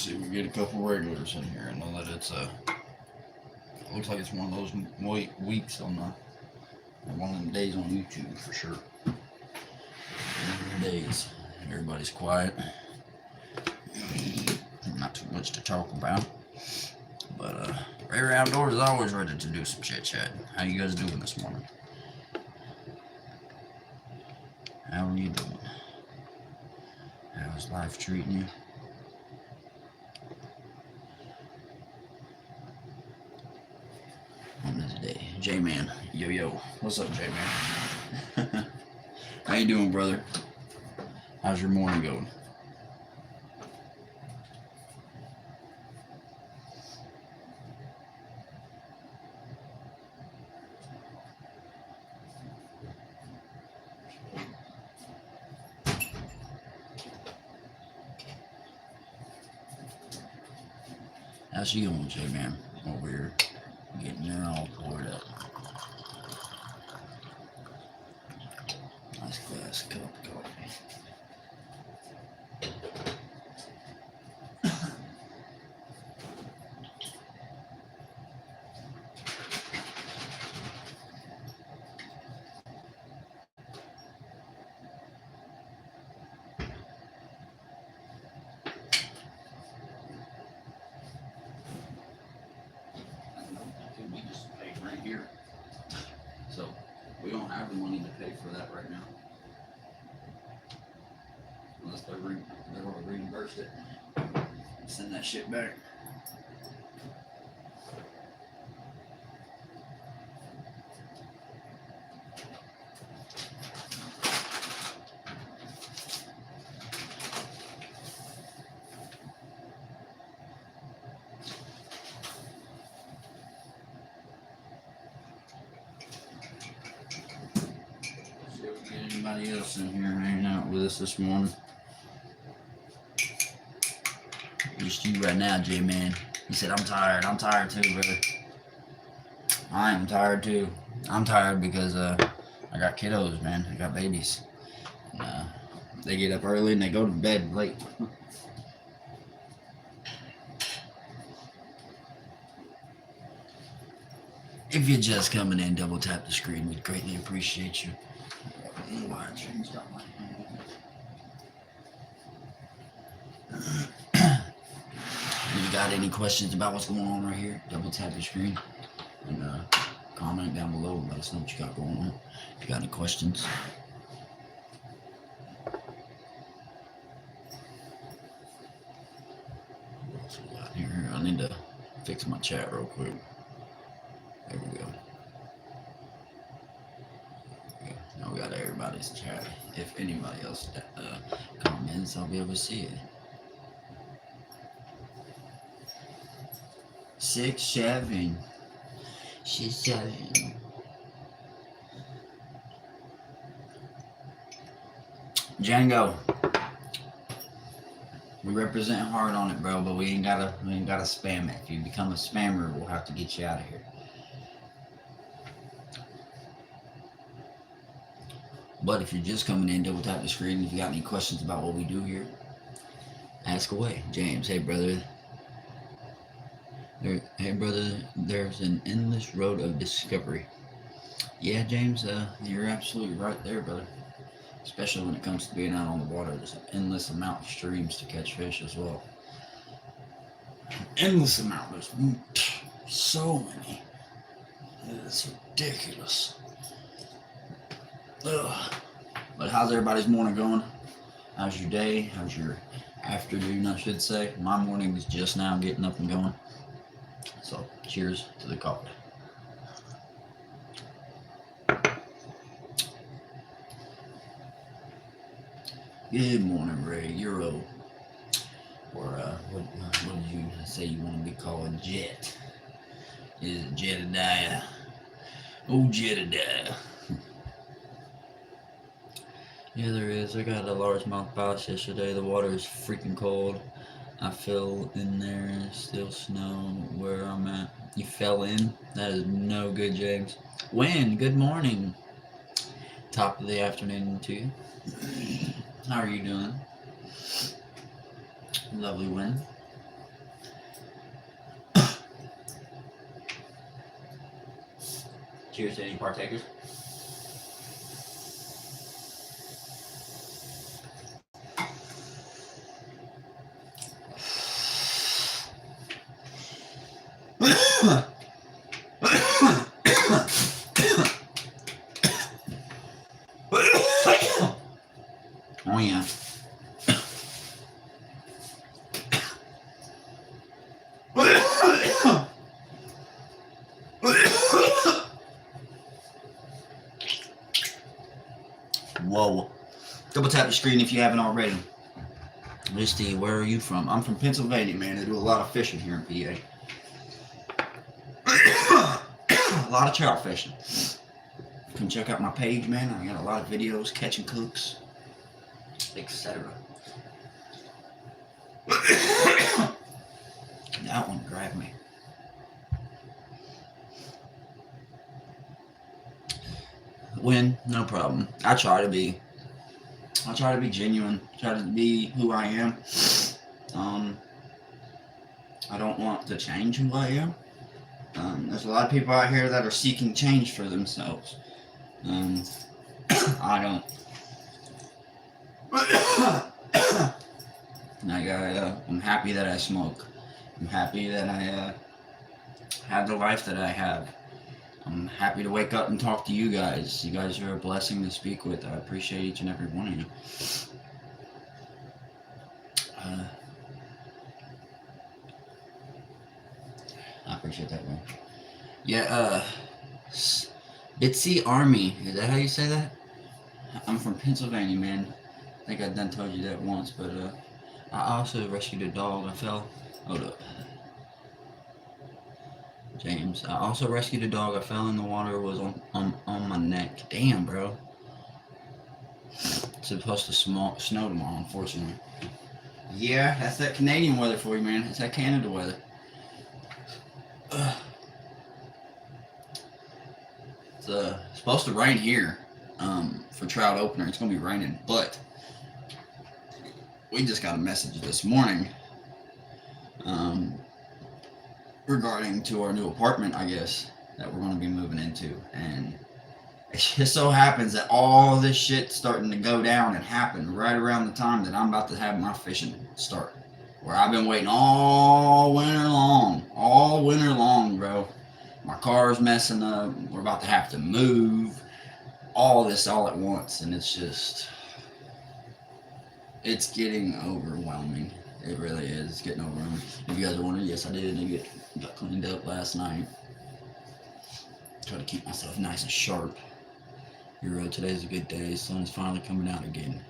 see if we get a couple regulars in here. I know that it's it looks like it's one of those weeks on one of them days on YouTube for sure. One of them days, everybody's quiet, not too much to talk about. But RayRay Outdoors is always ready to do some chit chat. How you guys doing this morning? How are you doing? How's life treating you? On this day, J-Man, yo, what's up, J-Man? How you doing, brother? How's your morning going? How's she going, J-Man? Over here, getting her all poured up. Nice glass cup of coffee. We just pay rent here, so we don't have the money to pay for that right now, unless they're going to reimburse it and send that shit back. Anybody else in here hanging out with us this morning? Just you right now, J-Man. He said, I'm tired. I'm tired too, brother. I am tired too. I'm tired because I got kiddos, man. I got babies. And, they get up early and they go to bed late. If you're just coming in, double tap the screen. We'd greatly appreciate you. If you got any questions about what's going on right here, double tap your screen and comment down below and let us know what you got going on. If you got any questions. What else we got here? I need to fix my chat real quick. There we go. Now we got everybody's chat. If anybody else comments, I'll be able to see it. 6, 7. She's 7. Django. We represent hard on it, bro, but we ain't gotta spam it. If you become a spammer, we'll have to get you out of here. But if you're just coming in, double tap the screen. If you got any questions about what we do here, ask away. James, hey brother. Hey brother, there's an endless road of discovery. Yeah, James, you're absolutely right there, brother. Especially when it comes to being out on the water, there's an endless amount of streams to catch fish as well. Endless amount. There's so many. It's ridiculous. Ugh. But how's everybody's morning going? How's your day? How's your afternoon, I should say? My morning is just now getting up and going. So, cheers to the coffee. Good morning, Ray. Euro. Or, what did you say you want to be called? Jet. Is it Jedediah? Oh, Jedediah. Yeah, there is. I got a largemouth bass yesterday. The water is freaking cold. I fell in there, still snow where I'm at. You fell in? That is no good, James. When? Good morning. Top of the afternoon to you. How are you doing? Lovely Win. Cheers to any partakers. Oh yeah. Whoa. Double tap the screen if you haven't already. Misty, where are you from? I'm from Pennsylvania, man. They do a lot of fishing here in PA. A lot of trout fishing. You can check out my page, man. I got a lot of videos, catching cooks, etc. That one grabbed me. Win, no problem. I try to be genuine. Try to be who I am. I don't want to change who I am. There's a lot of people out here that are seeking change for themselves. I don't. I'm happy that I smoke. I'm happy that I have the life that I have. I'm happy to wake up and talk to you guys. You guys are a blessing to speak with. I appreciate each and every one of you. I appreciate that, man. Yeah, Bitsy Army. Is that how you say that? I'm from Pennsylvania, man. I think I done told you that once, but I also rescued a dog. I fell. Hold up. James. I also rescued a dog. I fell in the water. It was on my neck. Damn, bro. It's supposed to snow tomorrow, unfortunately. Yeah, that's that Canadian weather for you, man. It's that Canada weather. It's supposed to rain here for trout opener. It's going to be raining, but we just got a message this morning regarding to our new apartment, I guess, that we're going to be moving into. And it just so happens that all this shit's starting to go down and happen right around the time that I'm about to have my fishing start. Where I've been waiting all winter long, bro. My car's messing up. We're about to have to move. All this all at once, and it's getting overwhelming. It really is. It's getting overwhelming. If you guys are wondering, yes, I did. I got cleaned up last night. Try to keep myself nice and sharp. Today's a good day. The sun is finally coming out again.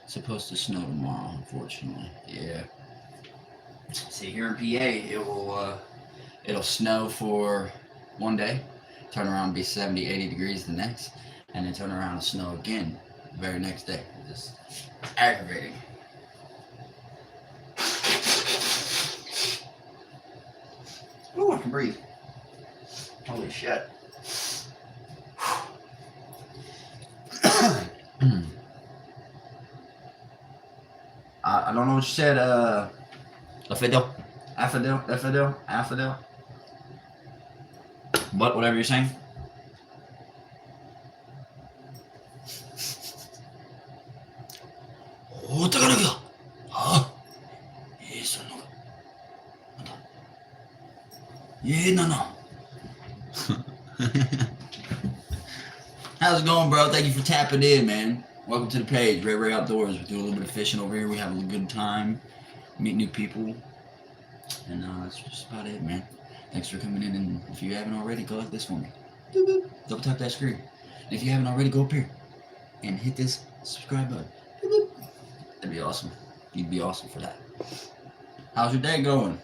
It's supposed to snow tomorrow, unfortunately. Yeah. See, here in PA, it'll snow for one day, turn around and be 70, 80 degrees the next, and then turn around and snow again the very next day. Just aggravating. Ooh, I can breathe. Holy shit. I don't know what you said, Affidel. But whatever you're saying. Oh, Takanaga. Huh? Yes, no. Yeah, no. How's it going, bro? Thank you for tapping in, man. Welcome to the page, RayRay Outdoors. We do a little bit of fishing over here. We have a good time, meet new people, and that's just about it, man. Thanks for coming in, and if you haven't already, go like this for me. Double tap that screen. And if you haven't already, go up here and hit this subscribe button. That'd be awesome. You'd be awesome for that. How's your day going?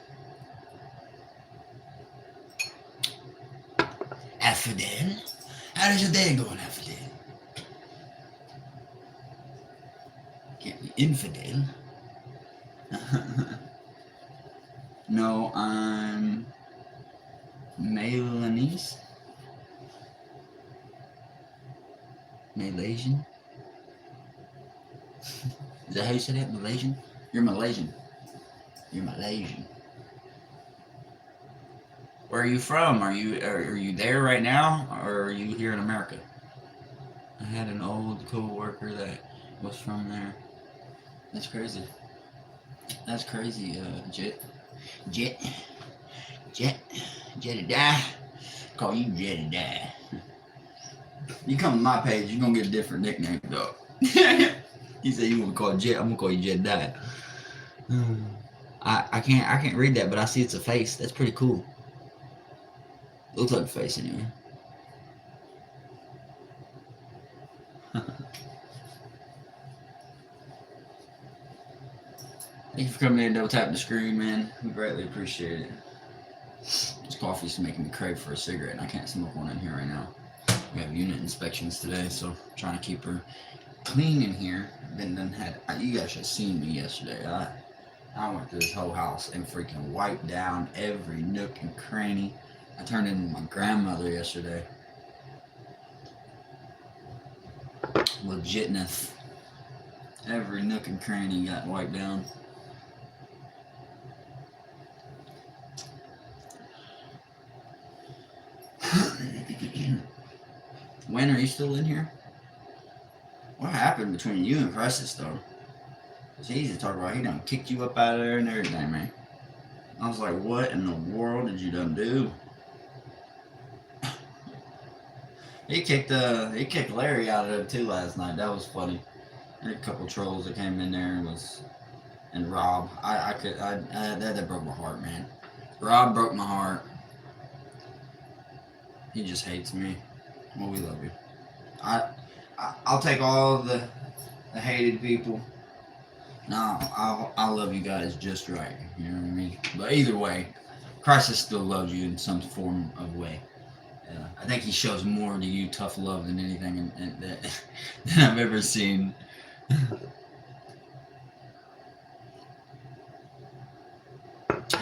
Affidel? How is your day going, Affidel? Can't be infidel. No, I'm Malaysian. Malaysian? Is that how you say that? Malaysian? You're Malaysian. You're Malaysian. Where are you from? Are you there right now, or are you here in America? I had an old co-worker that was from there. That's crazy. That's crazy, Jet. Jet. Jet. Jedediah. Call you Jedediah. You come to my page, you're gonna get a different nickname, dog. You say you want to call Jet, I'm gonna call you Jedediah. I can't read that, but I see it's a face. That's pretty cool. Looks like a face anyway. Thank you for coming in, double tapping the screen, man. We greatly appreciate it. This coffee's making me crave for a cigarette, and I can't smoke one in here right now. We have unit inspections today, so I'm trying to keep her clean in here. You guys should have seen me yesterday. I went through this whole house and freaking wiped down every nook and cranny. I turned into my grandmother yesterday. Legitness. Every nook and cranny got wiped down. When are you still in here? What happened between you and Precious, though? It's easy to talk about. He done kicked you up out of there and everything, man. I was like, what in the world did you done do? He kicked Larry out of there too last night. That was funny. There were a couple trolls that came in there and Rob. That broke my heart, man. Rob broke my heart. He just hates me. Well, we love you. I'll take all the hated people. No, I love you guys just right. You know what I mean? But either way, Crisis still loves you in some form of way. I think he shows more to you tough love than anything than I've ever seen.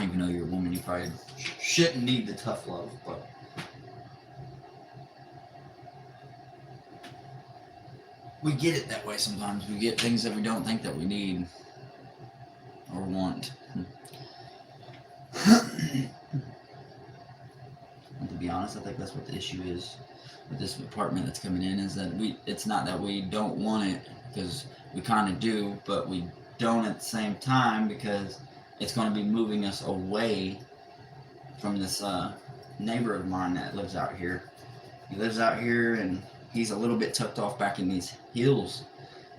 Even though you're a woman, you probably shouldn't need the tough love, but we get it that way sometimes. We get things that we don't think that we need or want. And to be honest, I think that's what the issue is with this apartment that's coming in, is that it's not that we don't want it, because we kind of do, but we don't at the same time, because it's going to be moving us away from this neighbor of mine that lives out here. He lives out here, and he's a little bit tucked off back in these hills,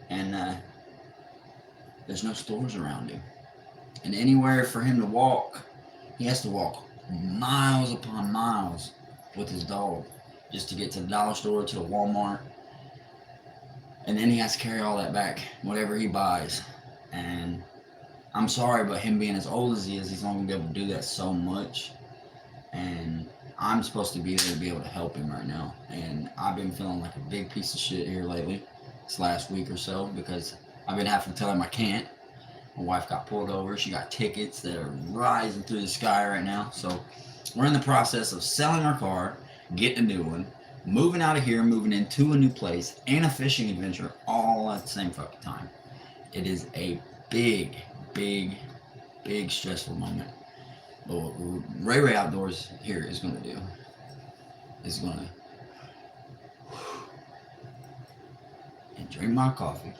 and there's no stores around him. And anywhere for him to walk, he has to walk miles upon miles with his dog just to get to the dollar store, to the Walmart. And then he has to carry all that back, whatever he buys. And I'm sorry, but him being as old as he is, he's not going to be able to do that so much. And I'm supposed to be there to be able to help him right now. And I've been feeling like a big piece of shit here lately, this last week or so, because I've been having to tell him I can't. My wife got pulled over. She got tickets that are rising through the sky right now. So we're in the process of selling our car, getting a new one, moving out of here, moving into a new place, and a fishing adventure all at the same fucking time. It is a big, big, big stressful moment. But what RayRay Outdoors here is going to do is going to and drink my coffee,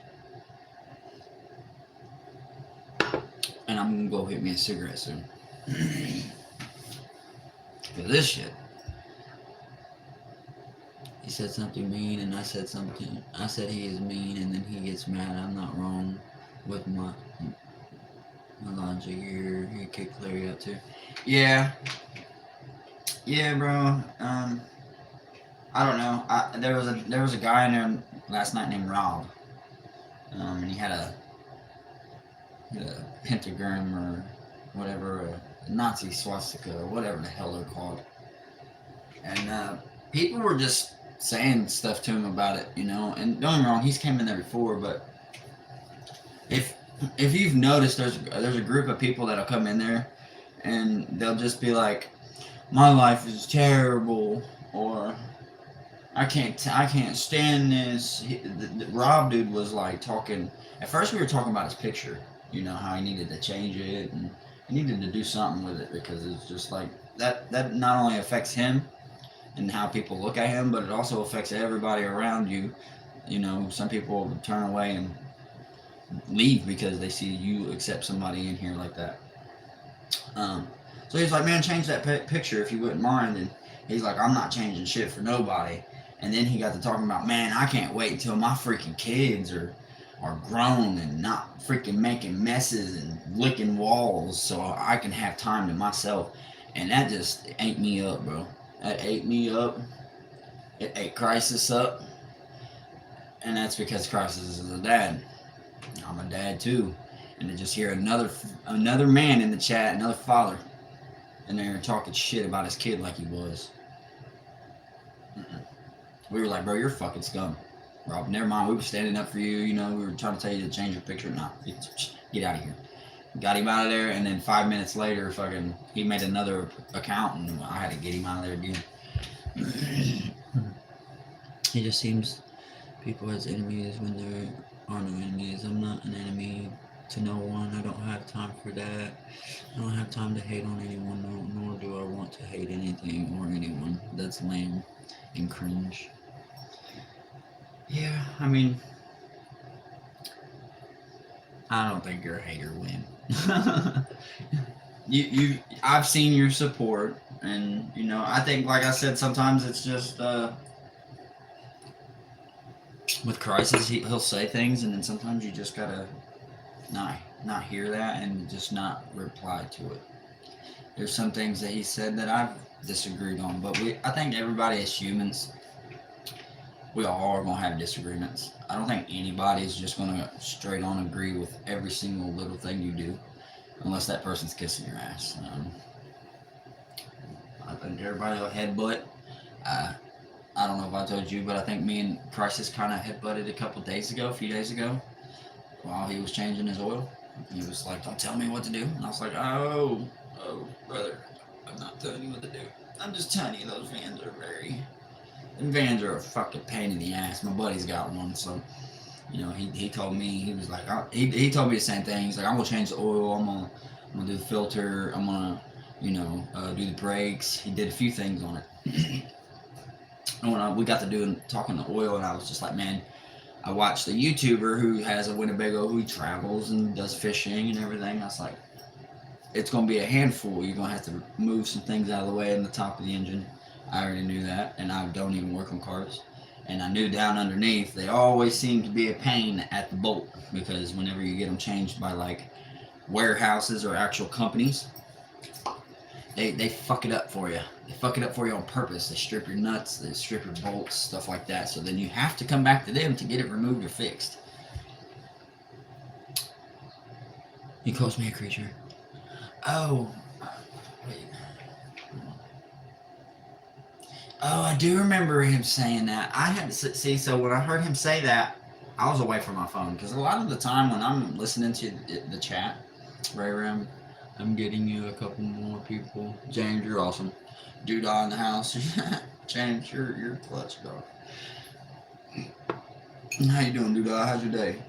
and I'm going to go hit me a cigarette soon. For this shit. He said something mean, and I said something. I said he is mean, and then he gets mad. I'm not wrong with my logic here. He kicked Larry out too. Yeah, bro. I don't know. There was a guy in there last night named Rob, and he had a pentagram or whatever, a Nazi swastika or whatever the hell they're called, and people were just saying stuff to him about it, you know. And don't get me wrong, he's came in there before, but if you've noticed, there's a group of people that'll come in there and they'll just be like, my life is terrible, or I can't stand this. The Rob dude was like talking. At first we were talking about his picture, you know, how he needed to change it, and he needed to do something with it because it's just like that not only affects him and how people look at him, but it also affects everybody around you. You know, some people turn away and leave because they see you accept somebody in here like that. Um, so he's like, man, change that picture if you wouldn't mind. And he's like, I'm not changing shit for nobody. And then he got to talking about, man, I can't wait until my freaking kids are grown and not freaking making messes and licking walls so I can have time to myself. And that just ate me up, bro. That ate me up. It ate Crisis up. And that's because Crisis is a dad. I'm a dad too. And to just hear another man in the chat, another father, in there talking shit about his kid like he was. We were like, bro, you're fucking scum. Rob, never mind. We were standing up for you. You know, we were trying to tell you to change your picture. Nah, get out of here. Got him out of there, and then 5 minutes later, fucking, he made another account, and I had to get him out of there again. It just seems people as enemies when there are no enemies. I'm not an enemy to no one. I don't have time for that. I don't have time to hate on anyone, nor do I want to hate anything or anyone. That's lame and cringe. Yeah, I mean, I don't think you're a hater, Win. I've seen your support, and you know, I think, like I said, sometimes it's just with Crisis, he'll say things, and then sometimes you just gotta not hear that and just not reply to it. There's some things that he said that I've disagreed on, but I think everybody as humans, we all are gonna have disagreements. I don't think anybody is just gonna straight on agree with every single little thing you do, unless that person's kissing your ass. I think everybody will headbutt. I don't know if I told you, but I think me and Crisis kind of headbutted a few days ago, while he was changing his oil. He was like, don't tell me what to do. And I was like, oh, brother, I'm not telling you what to do. I'm just telling you those vans are a fucking pain in the ass. My buddy's got one, so, you know, he told me, he was like, he told me the same thing. He's like, I'm going to change the oil, I'm gonna do the filter, I'm going to, you know, do the brakes. He did a few things on it. And when we got to talking the oil, and I was just like, man, I watched a YouTuber who has a Winnebago who travels and does fishing and everything. I was like, it's going to be a handful. You're going to have to move some things out of the way in the top of the engine. I already knew that, and I don't even work on cars. And I knew down underneath, they always seem to be a pain at the bolt, because whenever you get them changed by like warehouses or actual companies, they fuck it up for you. They fuck it up for you on purpose. They strip your nuts, they strip your bolts, stuff like that. So then you have to come back to them to get it removed or fixed. He calls me a creature. Oh, wait. Oh, I do remember him saying that. I had to see, so when I heard him say that, I was away from my phone, because a lot of the time when I'm listening to the chat, RayRay, I'm getting you a couple more people. James, you're awesome. Doodah in the house. James, you're clutch, dog. How you doing, Doodah? How's your day?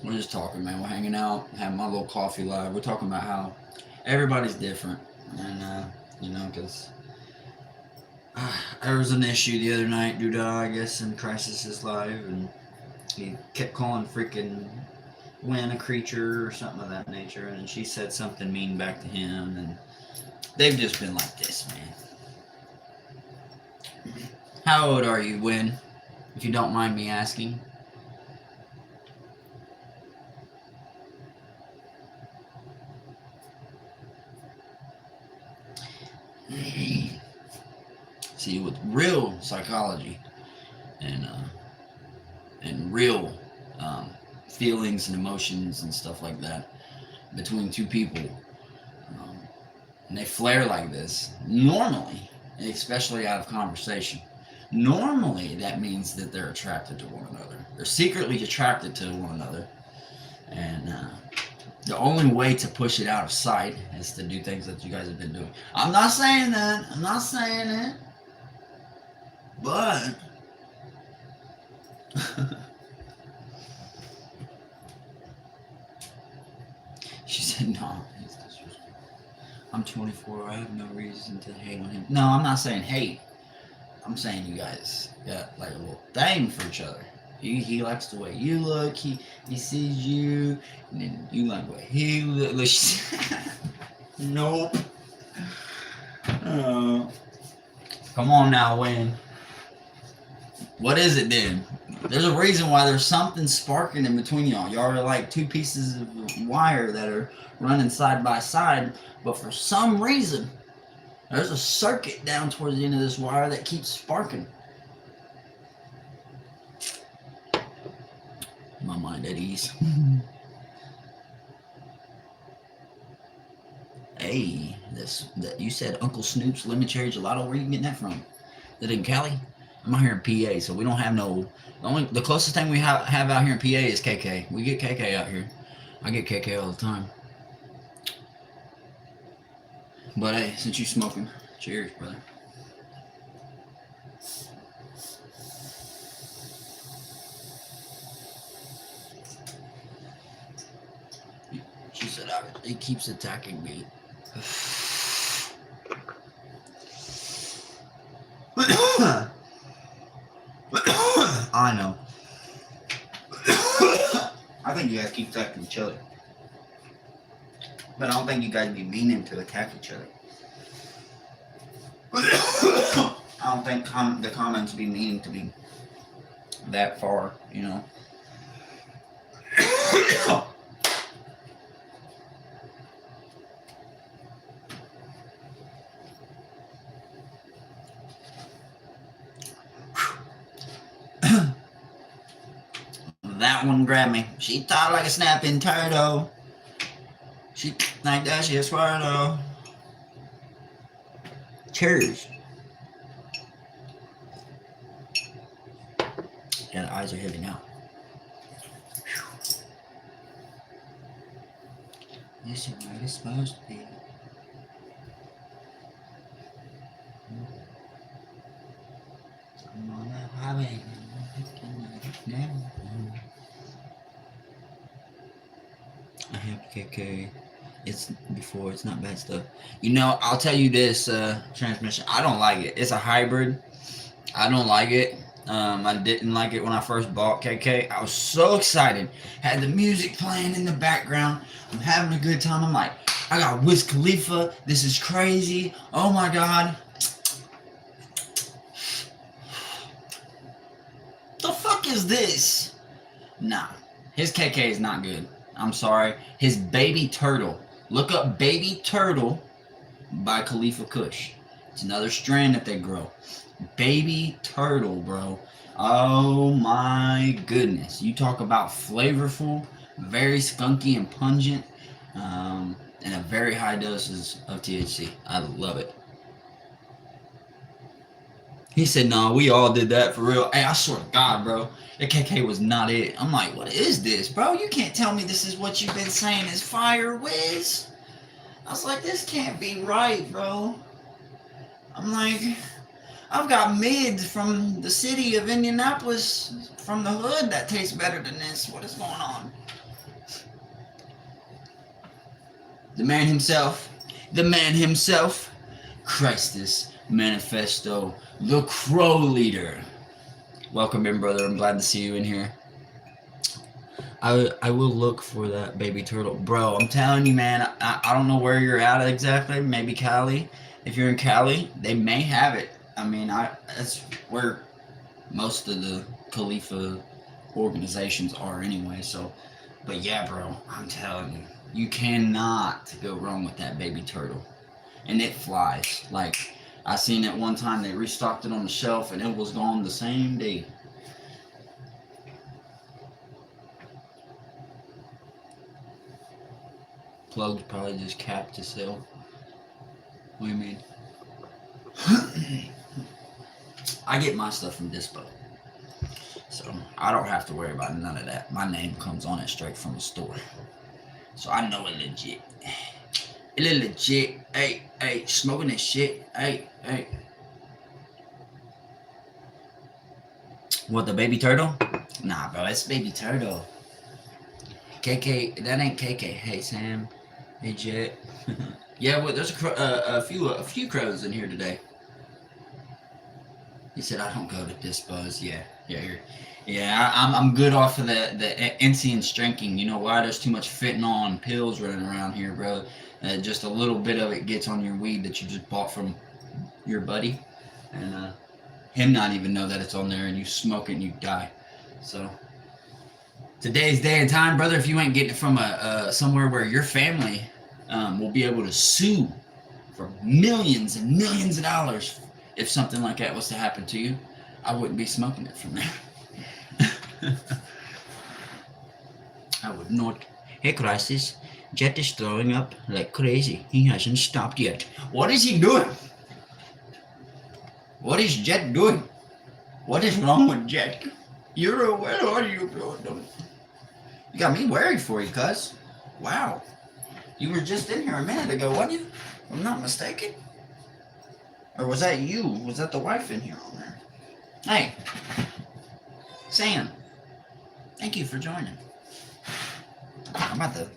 We're just talking, man. We're hanging out, having my little coffee live. We're talking about how everybody's different, and you know, because there was an issue the other night, Doodah, I guess, in Crisis Live, and he kept calling freaking Win a creature or something of that nature, and she said something mean back to him, and they've just been like this, man. How old are you, Win? If you don't mind me asking. See, with real psychology and real feelings and emotions and stuff like that between two people, and they flare like this, normally, especially out of conversation, normally that means that they're attracted to one another. They're secretly attracted to one another, and the only way to push it out of sight is to do things that you guys have been doing. I'm not saying that. I'm not saying it. But She said, no, he's disrespectful. I'm 24. I have no reason to hate on him. No, I'm not saying hate. I'm saying you guys got like a little thing for each other. He likes the way you look. He sees you, and then you like what he looks. Nope. Come on now, Wayne. What is it then? There's a reason why there's something sparking in between y'all. Y'all are like two pieces of wire that are running side by side, but for some reason, there's a circuit down towards the end of this wire that keeps sparking. My mind at ease. Hey, that you said Uncle Snoop's lemon cherry gelato. Where are you getting that from? Is it in Cali? I'm out here in PA, so we don't have no. The closest thing we have out here in PA is KK. We get KK out here. I get KK all the time. But hey, since you smoking, cheers, brother. She said it keeps attacking me. I know. I think you guys keep attacking each other. But I don't think you guys be meaning to attack each other. I don't think the comments be meaning to be that far, you know. That one grabbed me. She tied like a snapping turtle. She like that, she a squirtle. Cheers. Yeah, the eyes are heavy now. This is where it's supposed to be. I'm on a highway. I have KK. It's not bad stuff. You know, I'll tell you this, transmission, I don't like it. It's a hybrid. I don't like it. I didn't like it when I first bought KK. I was so excited. Had the music playing in the background. I'm having a good time. I'm like, I got Wiz Khalifa. This is crazy. Oh my God. The fuck is this? Nah, his KK is not good. I'm sorry. His Baby Turtle. Look up Baby Turtle by Khalifa Kush. It's another strand that they grow. Baby Turtle, bro. Oh my goodness. You talk about flavorful, very skunky and pungent, and a very high doses of THC. I love it. He said, no, we all did that for real. Hey, I swear to God, bro. The KK was not it. I'm like, what is this, bro? You can't tell me this is what you've been saying is fire, Wiz. I was like, this can't be right, bro. I'm like, I've got mids from the city of Indianapolis, from the hood, that tastes better than this. What is going on? The man himself, Christus Manifesto, the Crow Leader. Welcome in, brother. I'm glad to see you in here. I will look for that Baby Turtle. Bro, I'm telling you, man, I don't know where you're at exactly. Maybe Cali. If you're in Cali, they may have it. I mean, that's where most of the Khalifa organizations are anyway. So, but yeah, bro, I'm telling you, you cannot go wrong with that Baby Turtle. And it flies. Like, I seen it one time, they restocked it on the shelf and it was gone the same day. Plug's probably just capped to sell. What do you mean? I get my stuff from Dispo. So I don't have to worry about none of that. My name comes on it straight from the store. So I know it legit. It legit. Hey, smoking this shit. Hey. What, the Baby Turtle? Nah, bro, it's Baby Turtle. KK, that ain't KK. Hey, Sam. Hey, Jet. Yeah, well, there's a few crows in here today. He said, "I don't go to Dispos." Yeah, yeah, yeah. I'm good off of the NC strenking. You know why? There's too much fentanyl and pills running around here, bro. Just a little bit of it gets on your weed that you just bought from your buddy, and him not even know that it's on there, and you smoke it and you die. So today's day and time, brother. If you ain't getting it from a somewhere where your family will be able to sue for millions and millions of dollars if something like that was to happen to you, I wouldn't be smoking it from there. I would not. Hey, Crisis. Jet is throwing up like crazy. He hasn't stopped yet. What is he doing? What is Jet doing? What is wrong with Jet? Where are you, bro? You got me worried for you, cuz. Wow. You were just in here a minute ago, wasn't you? If I'm not mistaken. Or was that you? Was that the wife in here on there? Hey. Sam. Thank you for joining. I'm about to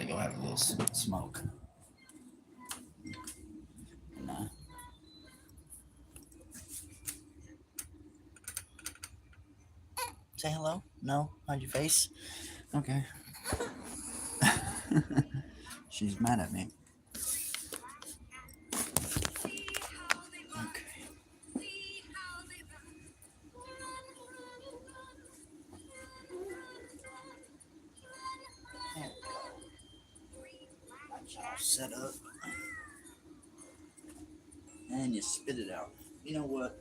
go have a little smoke. And, say hello? No? Hide your face? Okay. She's mad at me. Okay. There we go. That's all set up. And you spit it out. You know what?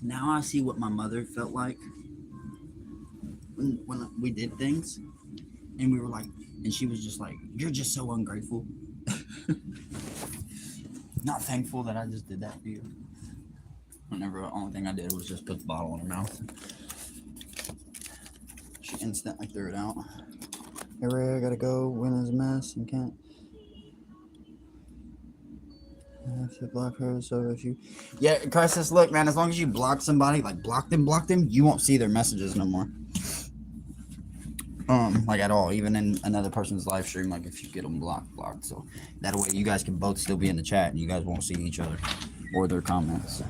Now I see what my mother felt like when we did things, and we were like, and she was just like, "You're just so ungrateful, not thankful that I just did that for you." Whenever the only thing I did was just put the bottle in her mouth, she instantly threw it out. Hey Ray, I gotta go. Win is a mess and can't. I have to block her, so if you... Yeah, Crisis, look, man, as long as you block somebody, like block them, you won't see their messages no more. Like at all, even in another person's live stream, like if you get them blocked. So that way you guys can both still be in the chat and you guys won't see each other or their comments.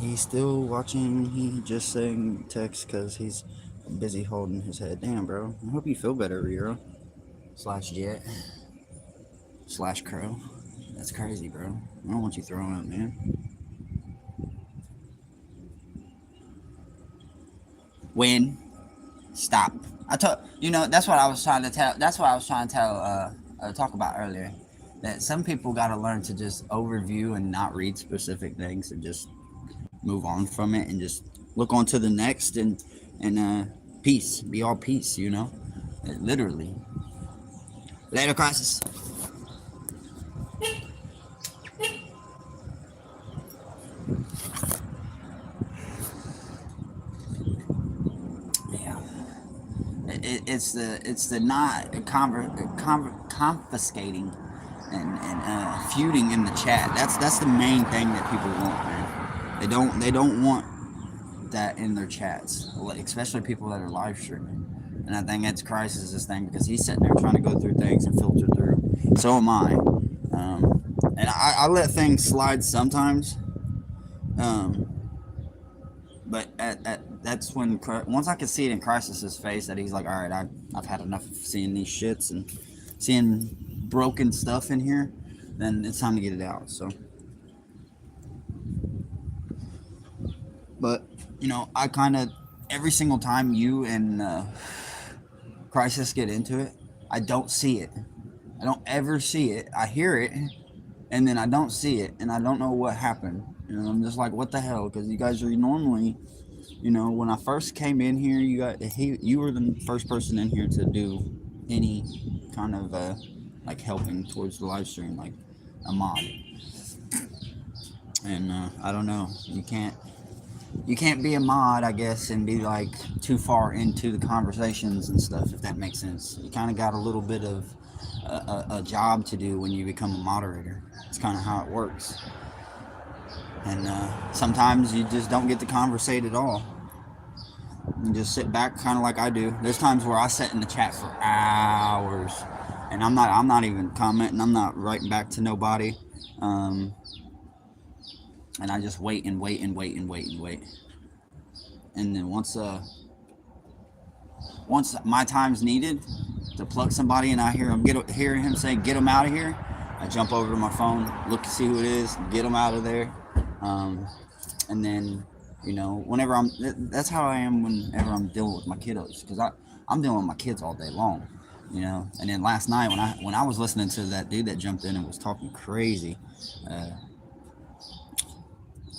He's still watching. He just saying text because he's busy holding his head. Damn, bro. I hope you feel better, Rero. / Jet. / Crow. That's crazy, bro. I don't want you throwing up, man. Win. Stop. That's what I was trying to tell. That's what I was trying to talk about earlier. That some people got to learn to just overview and not read specific things and just move on from it and just look on to the next and peace. Be all peace, literally. Later, Crisis. Yeah. It's the not confiscating and feuding in the chat. That's the main thing that people want, man. They don't want that in their chats, especially people that are live streaming. And I think that's Crisis' thing because he's sitting there trying to go through things and filter through. So am I. And I let things slide sometimes. But that's when once I could see it in Crisis' face that he's like, all right, I've had enough of seeing these shits and seeing broken stuff in here, then it's time to get it out. So, but I kind of every single time you and Crisis get into it, I don't see it. I don't ever see it. I hear it, and then I don't see it, and I don't know what happened. I'm just like, what the hell? Because you guys are normally, when I first came in here, you were the first person in here to do any kind of like helping towards the live stream, like a mod. And I don't know, you can't you can't be a mod, I guess, and be like too far into the conversations and stuff, if that makes sense. You kind of got a little bit of a job to do when you become a moderator. It's kind of how it works. And sometimes you just don't get to conversate at all. You just sit back, kind of like I do. There's times where I sit in the chat for hours, and I'm not even commenting. I'm not writing back to nobody. Um, and I just wait and wait and wait and wait and wait. And then once my time's needed to plug somebody, and I hear him say, "Get him out of here," I jump over to my phone, look to see who it is, get him out of there, um, and then whenever that's how I am whenever I'm dealing with my kiddos, because I'm dealing with my kids all day long. And then last night when I was listening to that dude that jumped in and was talking crazy uh,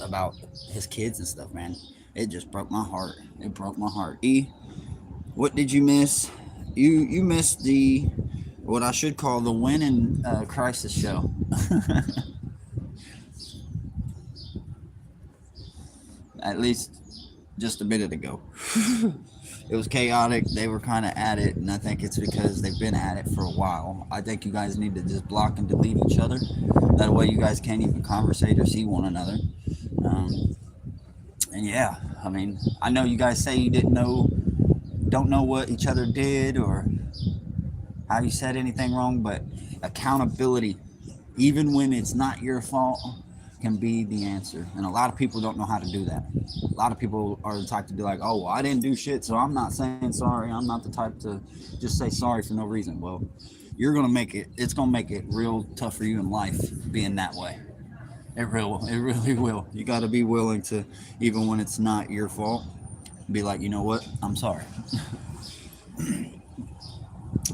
about his kids and stuff, man, it just broke my heart. It broke my heart. What did you miss? You missed the what I should call the Win in Crisis show. At least just a minute ago. It was chaotic. They were kind of at it, and I think it's because they've been at it for a while. I think you guys need to just block and delete each other. That way, you guys can't even conversate or see one another. Um, and yeah, I mean, I know you guys say you don't know what each other did or how you said anything wrong, but accountability, even when it's not your fault, can be the answer. And a lot of people don't know how to do that. A lot of people are the type to be like, "Oh, well, I didn't do shit, so I'm not saying sorry." I'm not the type to just say sorry for no reason. Well, it's gonna make it real tough for you in life being that way. It really will. You got to be willing to, even when it's not your fault, be like, you know what? I'm sorry.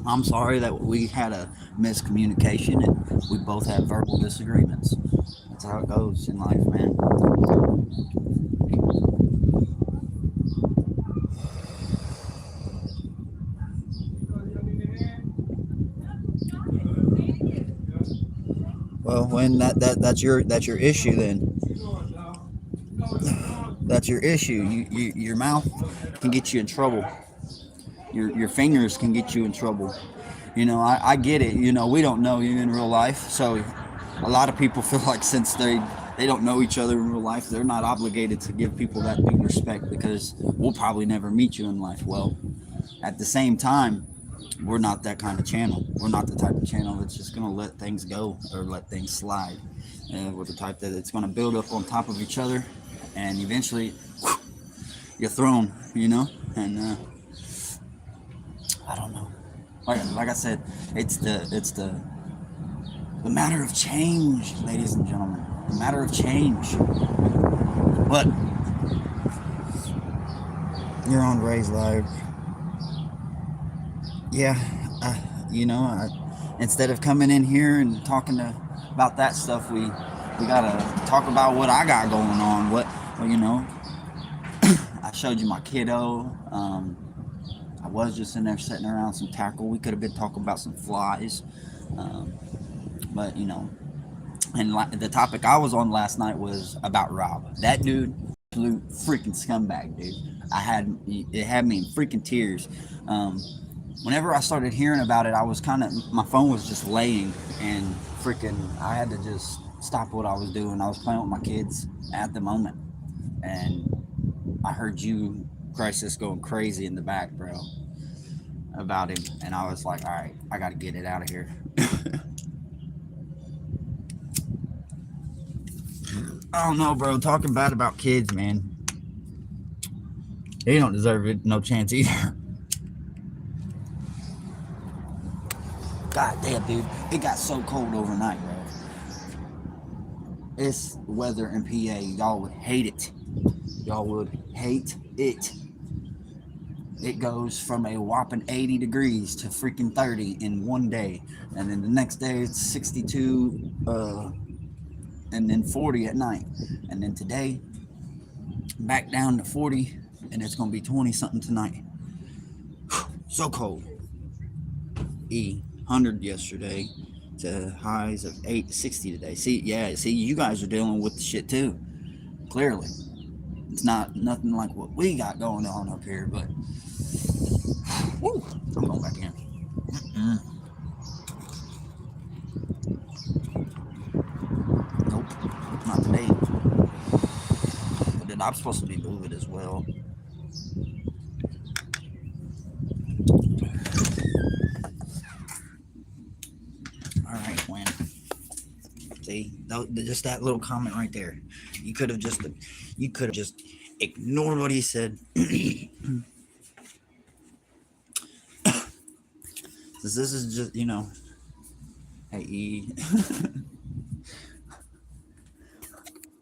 I'm sorry that we had a miscommunication and we both had verbal disagreements. That's how it goes in life, man. Well, when that's your issue, then that's your issue. Your mouth can get you in trouble. Your fingers can get you in trouble. I get it. We don't know you in real life, so a lot of people feel like since they don't know each other in real life, they're not obligated to give people that due respect because we'll probably never meet you in life. Well, at the same time, we're not that kind of channel. We're not the type of channel that's just going to let things go or let things slide. We're the type that it's going to build up on top of each other, and eventually you're thrown. And I don't know. Like I said, it's the matter of change, ladies and gentlemen. The matter of change. But you're on Ray's Live. Yeah, instead of coming in here and talking about that stuff, we gotta talk about what I got going on. I showed you my kiddo. I was just in there sitting around some tackle. We could have been talking about some flies, um, but and the topic I was on last night was about Rob. That dude, absolute freaking scumbag, dude. It had me in freaking tears. Whenever I started hearing about it, I was my phone was just laying, and freaking I had to just stop what I was doing. I was playing with my kids at the moment, and I heard you, Crisis, going crazy in the back, bro, about him, and I was like, all right, I got to get it out of here. I don't know, bro. Talking bad about kids, man. They don't deserve it. No chance either. God damn, dude. It got so cold overnight, bro. This weather in PA, y'all would hate it. Y'all would hate it. It goes from a whopping 80 degrees to freaking 30 in one day. And then the next day it's 62, and then 40 at night. And then today, back down to 40, and it's going to be 20 something tonight. So cold. 100 yesterday to highs of 860 today. See, you guys are dealing with the shit too. Clearly. It's not nothing like what we got going on up here, but woo, I'm going back in. Mm-mm. Nope, not today. But then I'm supposed to be moving as well. All right, Win. See, just that little comment right there. You could have just ignored what he said. This is just, hey, E.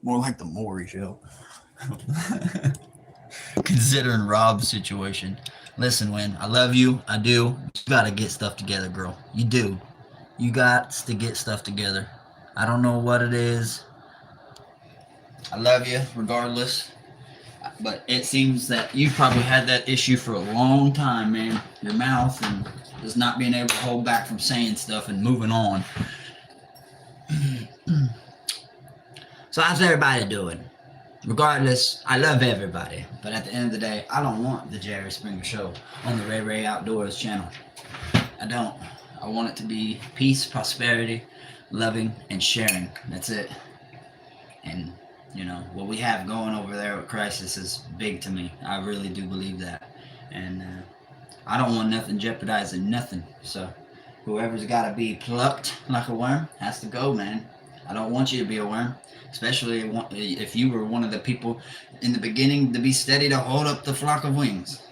More like the Maury show. Considering Rob's situation. Listen, Win, I love you. I do. You gotta get stuff together, girl. You do. You got to get stuff together. I don't know what it is. I love you regardless. But it seems that you've probably had that issue for a long time, man. Your mouth and just not being able to hold back from saying stuff and moving on. So how's everybody doing? Regardless, I love everybody. But at the end of the day, I don't want the Jerry Springer Show on the RayRay Outdoors channel. I don't. I want it to be peace, prosperity, loving, and sharing. That's it. And, what we have going over there with Crisis is big to me. I really do believe that. And I don't want nothing jeopardizing nothing. So whoever's got to be plucked like a worm has to go, man. I don't want you to be a worm. Especially if you were one of the people in the beginning to be steady to hold up the flock of wings.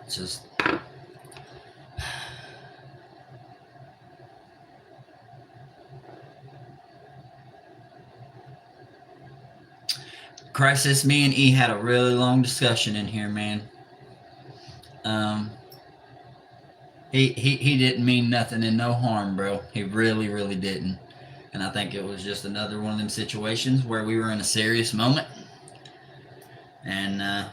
It's just... Crisis, me and E had a really long discussion in here, man. He didn't mean nothing and no harm, bro. He really, really didn't. And I think it was just another one of them situations where we were in a serious moment. And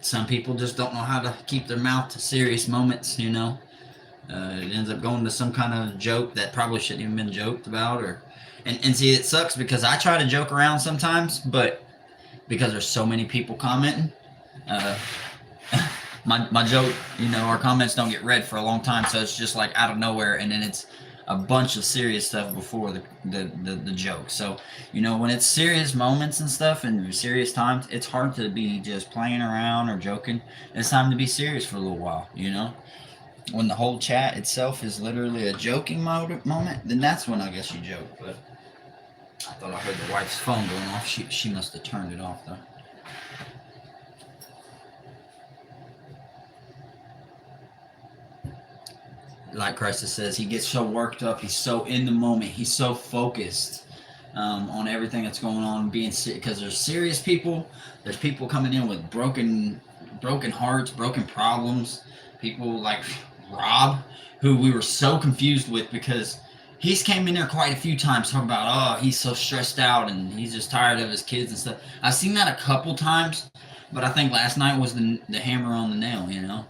some people just don't know how to keep their mouth to serious moments, It ends up going to some kind of joke that probably shouldn't even been joked about. And see, it sucks because I try to joke around sometimes, but because there's so many people commenting, my joke, our comments don't get read for a long time, so it's just like out of nowhere, and then it's a bunch of serious stuff before the joke. So, when it's serious moments and stuff and serious times, it's hard to be just playing around or joking. It's time to be serious for a little while, When the whole chat itself is literally a joking moment, then that's when I guess you joke. But I thought I heard the wife's phone going off. She must have turned it off, though. Like Crisis says, he gets so worked up. He's so in the moment. He's so focused on everything that's going on, because there's serious people. There's people coming in with broken hearts, broken problems. People like Rob, who we were so confused with because he's came in there quite a few times talking about, he's so stressed out and he's just tired of his kids and stuff. I've seen that a couple times, but I think last night was the hammer on the nail,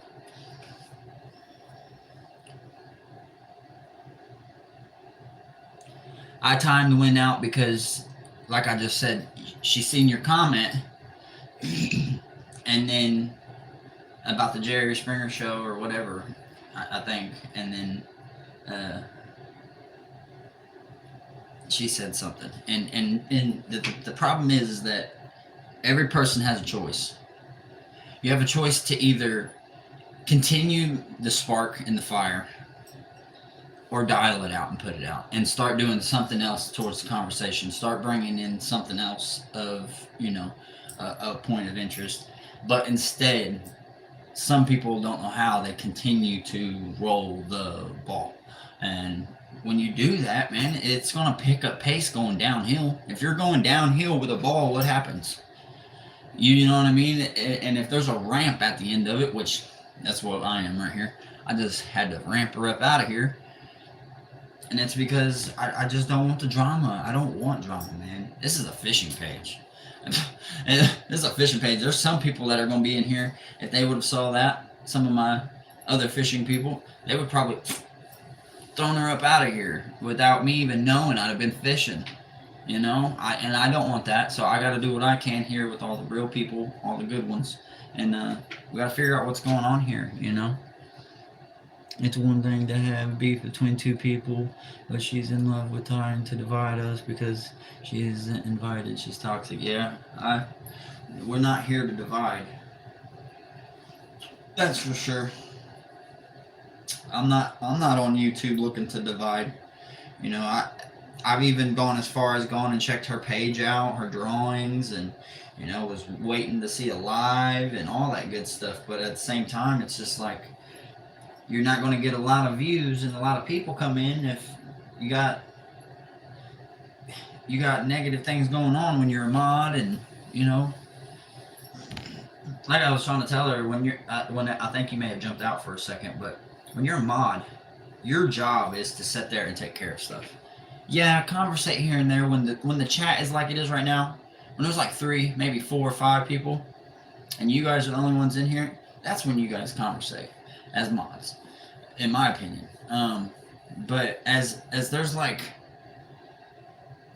I timed the win out because, like I just said, she seen your comment, and then about the Jerry Springer Show or whatever, I think, and then she said something, and the problem is that every person has a choice. You have a choice to either continue the spark in the fire or dial it out and put it out and start doing something else towards the conversation, start bringing in something else of, a point of interest. But instead, some people don't know how, they continue to roll the ball. And when you do that, man, it's going to pick up pace going downhill. If you're going downhill with a ball, what happens? You know what I mean? And if there's a ramp at the end of it, which that's what I am right here, I just had to ramp her up out of here. And it's because I just don't want the drama. I don't want drama, man. This is a fishing page. This is a fishing page. There's some people that are going to be in here. If they would have saw that, some of my other fishing people, they would probably thrown her up out of here without me even knowing I'd have been fishing. You know, I don't want that, so I got to do what I can here with all the real people, all the good ones, and we got to figure out what's going on here. You know, it's one thing to have beef between two people, but she's in love with trying to divide us because she isn't invited. She's toxic. Yeah, we're not here to divide. That's for sure. I'm not on YouTube looking to divide. You know, I've even gone as far as gone and checked her page out, her drawings, and was waiting to see a live and all that good stuff. But at the same time, it's just like you're not going to get a lot of views and a lot of people come in if you got negative things going on when you're a mod, and like I was trying to tell her when I think you may have jumped out for a second, but when you're a mod, your job is to sit there and take care of stuff. Yeah, conversate here and there when the chat is like it is right now. When there's like 3, maybe 4 or 5 people, and you guys are the only ones in here, that's when you guys conversate as mods, in my opinion. But as there's like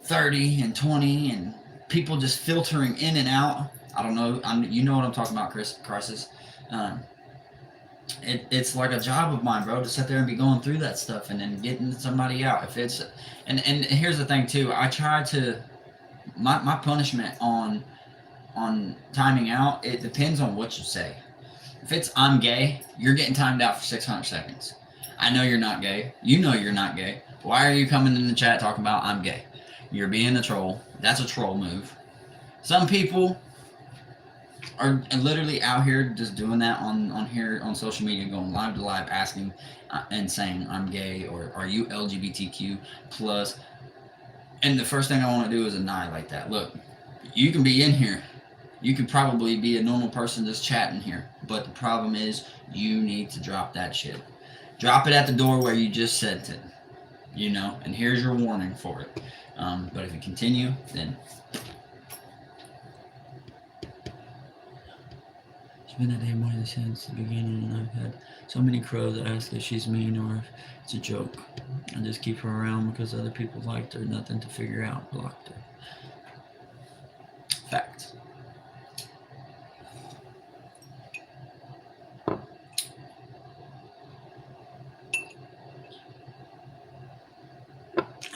30 and 20 and people just filtering in and out. I don't know. You know what I'm talking about, Crisis. It's like a job of mine, bro, to sit there and be going through that stuff and then getting somebody out. If it's and here's the thing too. I try to my punishment on timing out. It depends on what you say. If it's I'm gay, you're getting timed out for 600 seconds. I know you're not gay. You know you're not gay. Why are you coming in the chat talking about I'm gay? You're being a troll. That's a troll move. Some people are literally out here just doing that on here on social media, going live to live, asking and saying I'm gay or are you LGBTQ plus. And the first thing I want to do is annihilate that. Look, you can be in here. You could probably be a normal person just chatting here. But the problem is you need to drop that shit. Drop it at the door where you just said it. And here's your warning for it. But if you continue, then it's been a day more since the beginning, and I've had so many crows ask if she's mean or if it's a joke. I just keep her around because other people liked her. Nothing to figure out. Blocked her. Fact.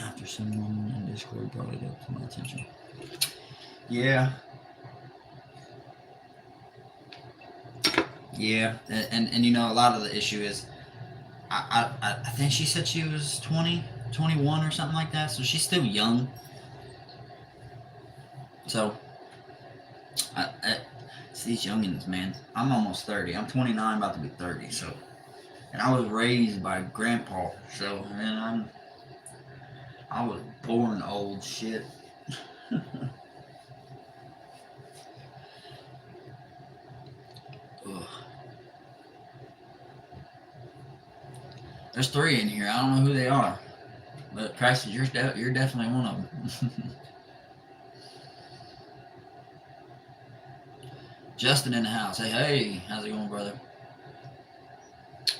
After someone in Discord brought it up to my attention. Yeah. Yeah, and a lot of the issue is, I think she said she was 20, 21 or something like that, so she's still young. So, it's these youngins, man. I'm almost 30. I'm 29, about to be 30, so. And I was raised by grandpa, so, man, I was born old shit. There's 3 in here. I don't know who they are, but Christ, you're definitely one of them. Justin in the house. Hey, how's it going, brother?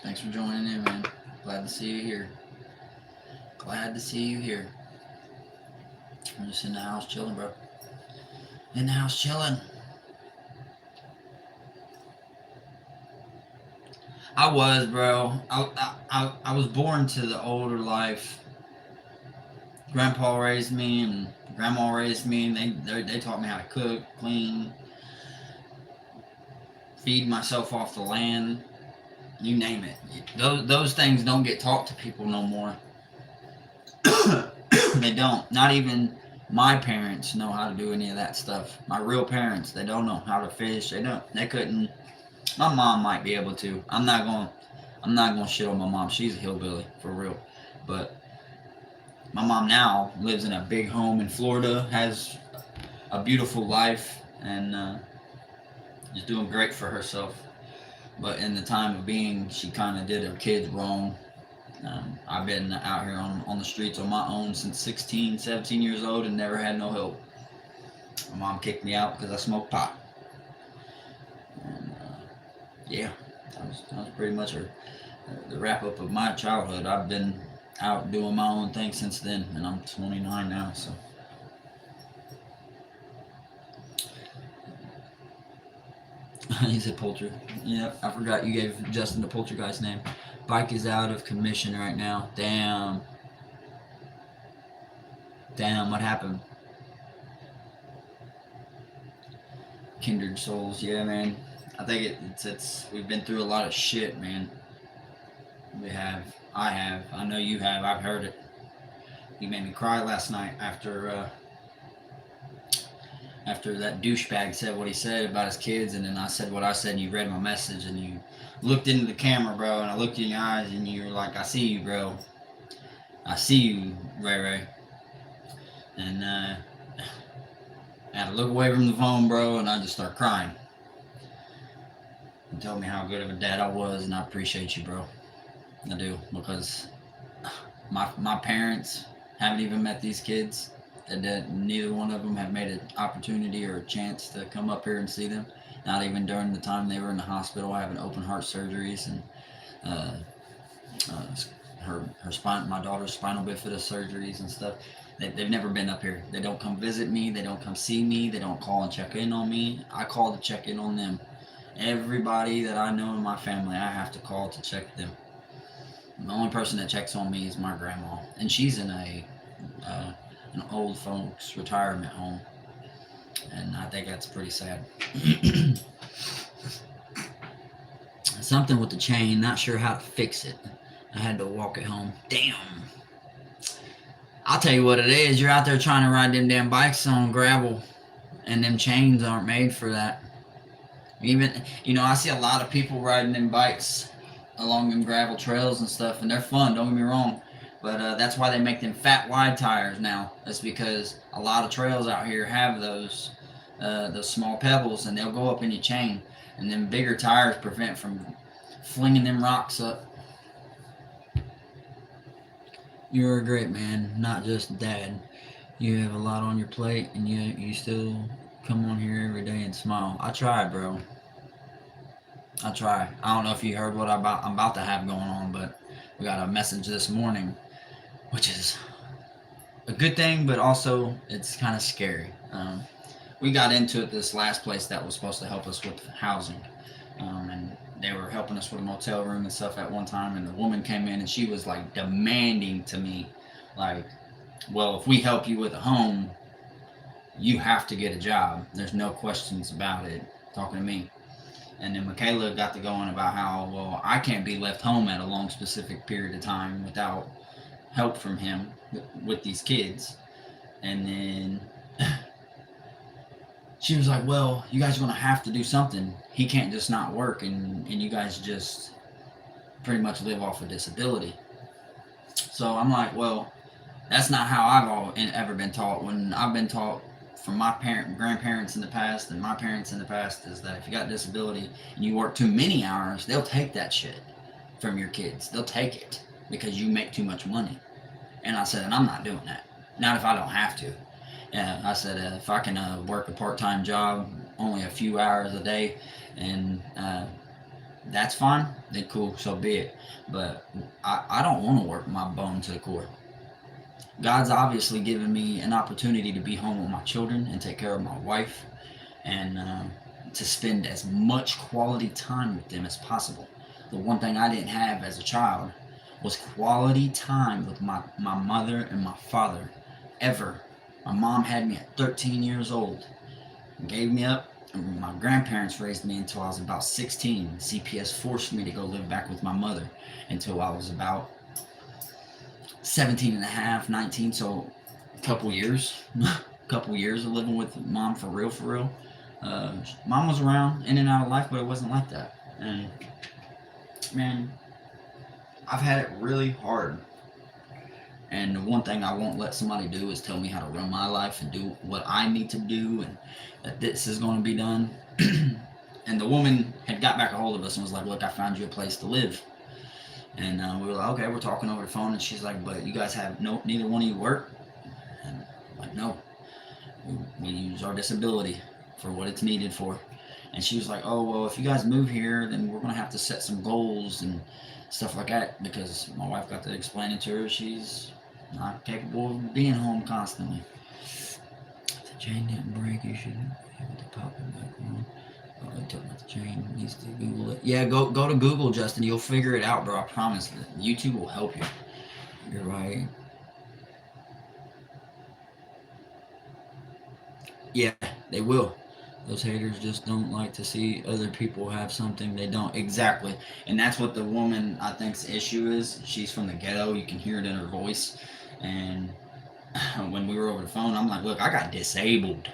Thanks for joining in, man. Glad to see you here. Glad to see you here. I'm just in the house chilling, bro. In the house chilling. I was, bro. I was born to the older life. Grandpa raised me and Grandma raised me, and they taught me how to cook, clean, feed myself off the land. You name it. Those things don't get taught to people no more. They don't. Not even my parents know how to do any of that stuff. My real parents, they don't know how to fish. They couldn't. My mom might be able to. I'm not gonna shit on my mom. She's a hillbilly for real. But my mom now lives in a big home in Florida, has a beautiful life, and is doing great for herself. But in the time of being, she kind of did her kids wrong. I've been out here on the streets on my own since 16, 17 years old and never had no help. My mom kicked me out because I smoked pot. And yeah, that was pretty much the wrap up of my childhood. I've been out doing my own thing since then, and I'm 29 now, so He said poultry. Yep, I forgot you gave Justin the poultry guy's name. Bike is out of commission right now. Damn. Damn, what happened? Kindred souls, yeah, man. I think it's we've been through a lot of shit, man. We have. I have. I know you have. I've heard it. You made me cry last night after that douchebag said what he said about his kids, and then I said what I said, and you read my message, and you looked into the camera, bro, and I looked in your eyes, and you were like, I see you, bro. I see you, RayRay. And I had to look away from the phone, bro, and I just started crying. You told me how good of a dad I was, and I appreciate you, bro. I do, because my parents haven't even met these kids, and that neither one of them have made an opportunity or a chance to come up here and see them. Not even during the time they were in the hospital having open heart surgeries and uh, her spine, my daughter's spinal bifida surgeries and stuff. They've never been up here. They don't come visit me. They don't come see me. They don't call and check in on me. I call to check in on them. Everybody that I know in my family, I have to call to check them. The only person that checks on me is my grandma, and she's in an old folks retirement home, and I think that's pretty sad. Something with the chain, not sure how to fix it. I had to walk it home. Damn. I'll tell you what it is. You're out there trying to ride them damn bikes on gravel, and them chains aren't made for that. Even, I see a lot of people riding them bikes along them gravel trails and stuff, and they're fun, don't get me wrong. But that's why they make them fat wide tires now. That's because a lot of trails out here have those small pebbles, and they'll go up in your chain, and them bigger tires prevent from flinging them rocks up. You're a great man, not just dad. You have a lot on your plate, and you still come on here every day and smile. I try, bro. I try. I don't know if you heard what I'm about to have going on, but we got a message this morning, which is a good thing, but also it's kind of scary. We got into it this last place that was supposed to help us with housing, and they were helping us with a motel room and stuff at one time, and the woman came in and she was like demanding to me, like, well, if we help you with a home, you have to get a job. There's no questions about it. Talking to me. And then Michaela got to going about how, well, I can't be left home at a long specific period of time without help from him with these kids. And then she was like, well, you guys are going to have to do something. He can't just not work, and you guys just pretty much live off of disability. So I'm like, well, that's not how I've ever been taught. When I've been taught from my grandparents in the past and my parents in the past is that if you got disability and you work too many hours, they'll take that shit from your kids. They'll take it because you make too much money. And I said, and I'm not doing that. Not if I don't have to. I said, if I can work a part-time job, only a few hours a day, and that's fine, then cool, so be it. But I don't want to work my bone to the core. God's obviously given me an opportunity to be home with my children and take care of my wife, and to spend as much quality time with them as possible. The one thing I didn't have as a child was quality time with my mother and my father, ever. My mom had me at 13 years old and gave me up. And my grandparents raised me until I was about 16. CPS forced me to go live back with my mother until I was about 17 and a half, 19. So a couple years of living with mom for real. Mom was around in and out of life, but it wasn't like that. And man, I've had it really hard. And the one thing I won't let somebody do is tell me how to run my life and do what I need to do, and that this is going to be done. And the woman had got back a hold of us and was like, look, I found you a place to live. And we were like, okay, we're talking over the phone. And she's like, but you guys have neither one of you work? And I'm like, no. We use our disability for what it's needed for. And she was like, oh, well, if you guys move here, then we're going to have to set some goals and stuff like that, because my wife got to explain it to her. She's not capable of being home constantly. If the chain didn't break, you should be able to pop it back on. Oh, I took my chain. Needs to Google it. Yeah, go to Google, Justin. You'll figure it out, bro. I promise. YouTube will help you. You're right. Yeah, they will. Those haters just don't like to see other people have something they don't. Exactly. And that's what the woman, I think's issue is. She's from the ghetto. You can hear it in her voice. And when we were over the phone, I'm like, look, I got disabled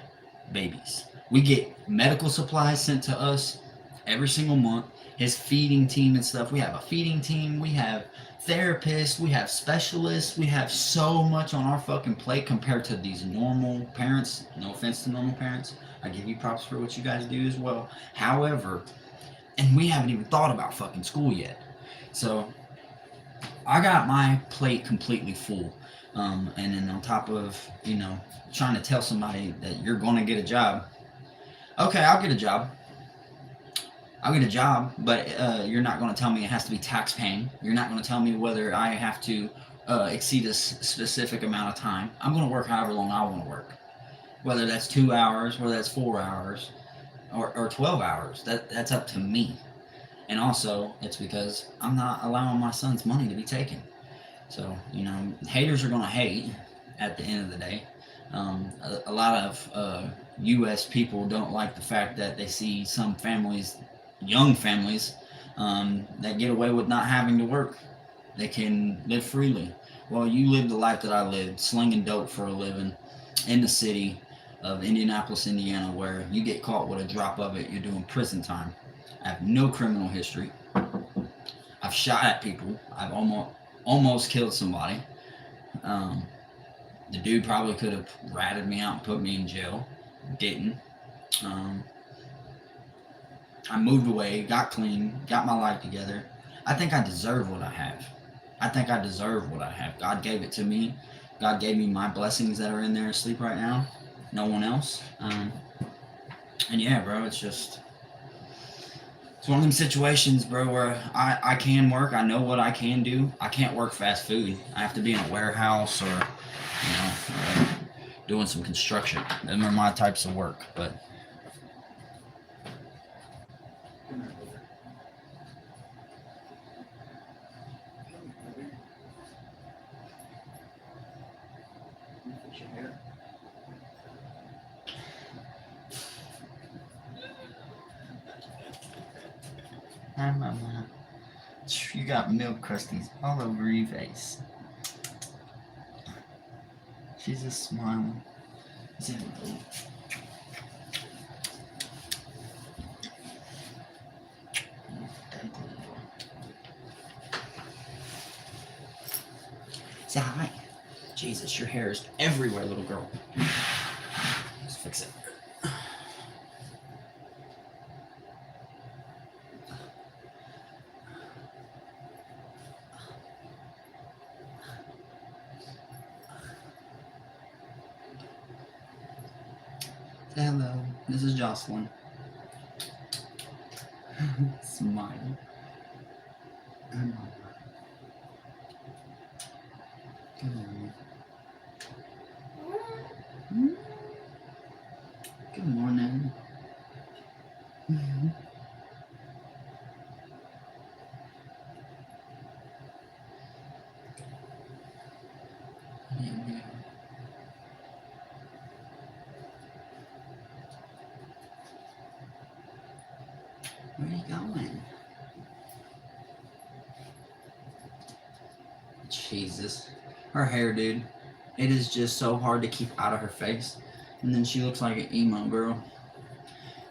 babies. We get medical supplies sent to us every single month. His feeding team and stuff. We have a feeding team. We have therapists. We have specialists. We have so much on our fucking plate compared to these normal parents. No offense to normal parents. I give you props for what you guys do as well. However, and we haven't even thought about fucking school yet. So I got my plate completely full. And then on top of, trying to tell somebody that you're going to get a job. Okay, I'll get a job. I'll get a job, but you're not going to tell me it has to be tax paying. You're not going to tell me whether I have to exceed a specific amount of time. I'm going to work however long I want to work. Whether that's 2 hours, whether that's 4 hours, or 12 hours. That's up to me. And also, it's because I'm not allowing my son's money to be taken. So, haters are going to hate at the end of the day. A lot of U.S. people don't like the fact that they see some families, young families, that get away with not having to work. They can live freely. Well, you live the life that I lived, slinging dope for a living in the city of Indianapolis, Indiana, where you get caught with a drop of it, you're doing prison time. I have no criminal history. I've shot at people. I've almost killed somebody. Um, the dude probably could have ratted me out and put me in jail. Didn't. Um, I moved away, got clean, got my life together. I think I deserve what I have. I think I deserve what I have. God gave it to me. God gave me my blessings that are in there asleep right now. No one else. And yeah, bro, it's one of them situations, bro, where I can work. I know what I can do. I can't work fast food. I have to be in a warehouse or doing some construction. Them are my types of work. But hi, mama. You got milk crusties all over your face. She's just smiling. Say hello. Say hi. Jesus, your hair is everywhere, little girl. Let's fix it. Say hello. This is Jocelyn. Smile. Good morning. Good morning. Where are you going? Jesus. Her hair, dude. It is just so hard to keep out of her face. And then she looks like an emo girl.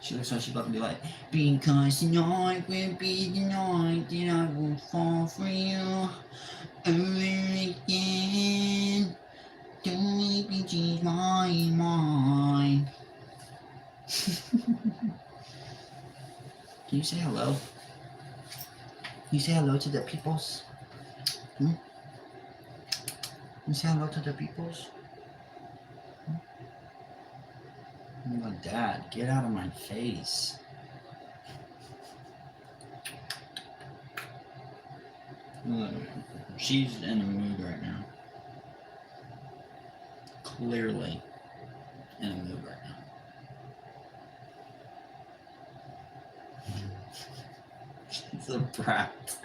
She looks like she's about to be like, because tonight will be the night that I will fall for you over again. Don't make me change my mind. Can you say hello? Can you say hello to the peoples? Can you say hello to the peoples? Oh my dad, get out of my face. Look, she's in a mood right now. Clearly in a mood right now. It's a brat.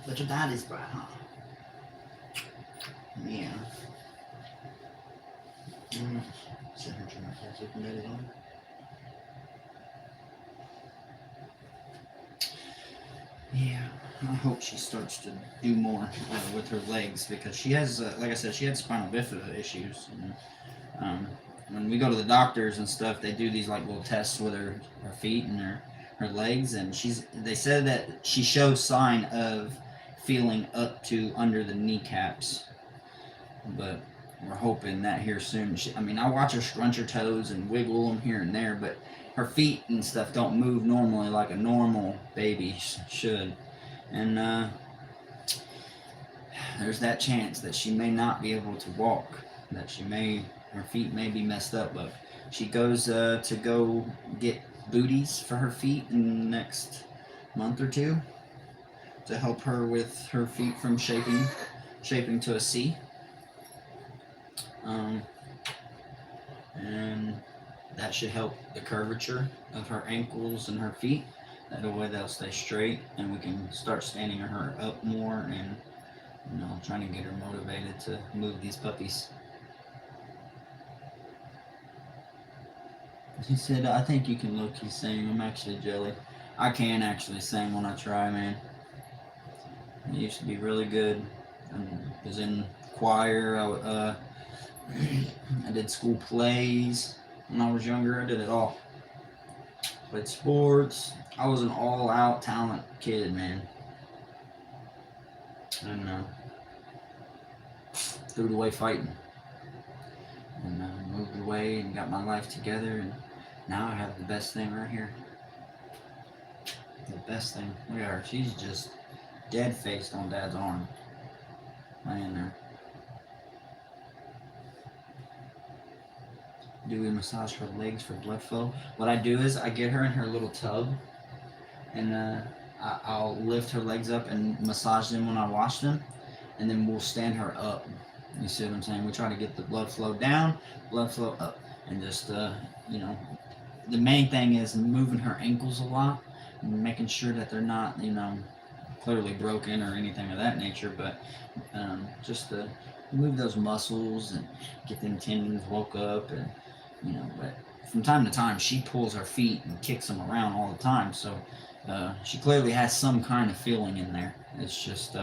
But your daddy's brat, huh? Yeah. Sit here and turn my tattoo from daddy's on. Yeah, I hope she starts to do more with her legs because she has, like I said, she had spinal bifida issues. And, when we go to the doctors and stuff, they do these like little tests with her feet and her legs, and they said that she shows sign of feeling up to under the kneecaps, but we're hoping that here soon. I watch her scrunch her toes and wiggle them here and there, but her feet and stuff don't move normally like a normal baby should. And there's that chance that she may not be able to walk, that her feet may be messed up, but she goes to go get booties for her feet in the next month or two to help her with her feet from shaping to a C. And that should help the curvature of her ankles and her feet. That way they'll stay straight and we can start standing her up more and trying to get her motivated to move these puppies. He said, I think you can low-key sing. I'm actually jelly. I can actually sing when I try, man. I used to be really good. I was in choir. I did school plays when I was younger. I did it all. Played sports. I was an all-out talent kid, man. And threw it away fighting. And moved away and got my life together, and now I have the best thing right here. The best thing. Look at her. She's just dead-faced on Dad's arm. Laying there. Do we massage her legs for blood flow? What I do is I get her in her little tub, and I'll lift her legs up and massage them when I wash them, and then we'll stand her up. You see what I'm saying? We try to get the blood flow down, blood flow up, and just the main thing is moving her ankles a lot, and making sure that they're not clearly broken or anything of that nature, but just to move those muscles and get them tendons woke up, and but from time to time she pulls her feet and kicks them around all the time, so she clearly has some kind of feeling in there. It's just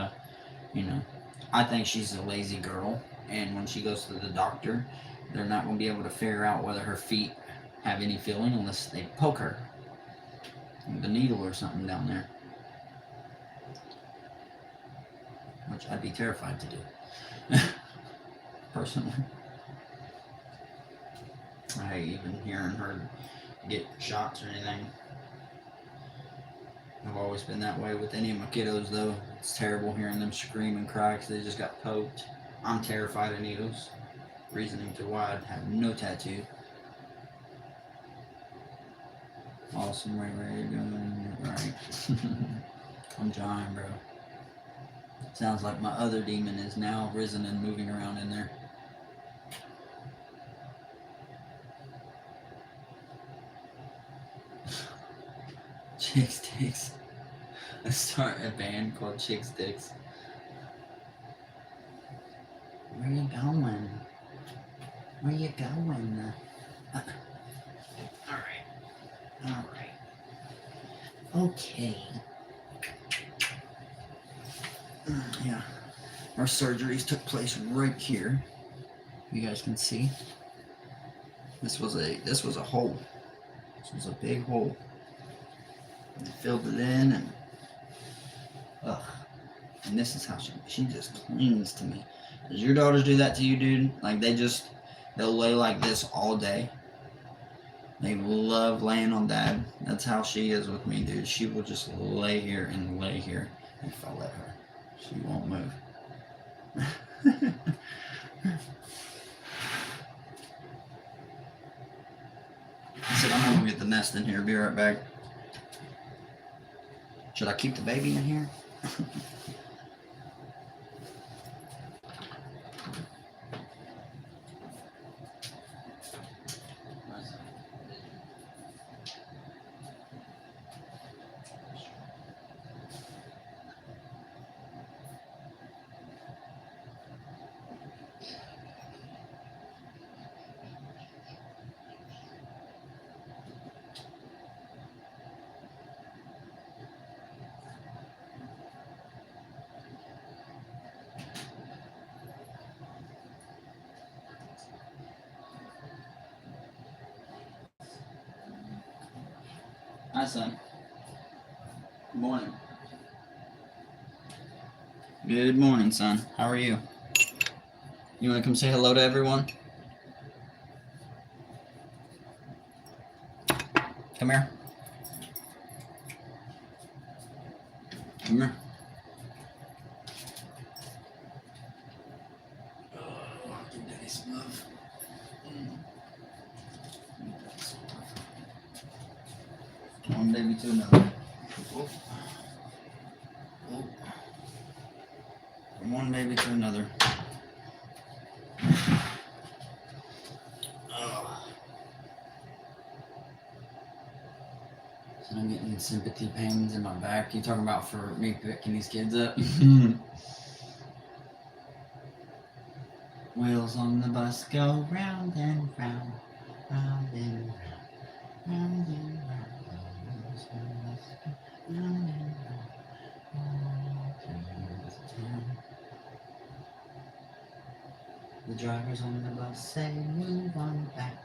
I think she's a lazy girl, and when she goes to the doctor, they're not going to be able to figure out whether her feet have any feeling unless they poke her with a needle or something down there, which I'd be terrified to do, personally. I hate even hearing her get shots or anything. I've always been that way with any of my kiddos, though. It's terrible hearing them scream and cry because they just got poked. I'm terrified of needles, reasoning to why I have no tattoo. Awesome, RayRay, you're doing it right. I'm trying, bro. Sounds like my other demon is now risen and moving around in there. Chick Sticks. Let's start a band called Chick Sticks. Where you going? Where you going? Alright. Okay. Yeah. Our surgeries took place right here. You guys can see. This was a hole. This was a big hole. And filled it in, and and this is how she just clings to me. Does your daughters do that to you, dude? Like they'll lay like this all day. They love laying on Dad. That's how she is with me, dude. She will just lay here and lay here if I let her. She won't move. I said, I'm gonna get the nest in here. Be right back. Should I keep the baby in here? son. Good morning. Good morning, son. How are you? You want to come say hello to everyone? Come here. Come here. Oh, give Daddy some love. One baby to another. Oh. Oh. From one baby to another. Oh. So I'm getting sympathy pains in my back. You talking about for me picking these kids up? Wheels on the bus go round and round, round and round, round and round. Wheels on the bus go round and round, all through the town. The drivers on the bus say, move on back,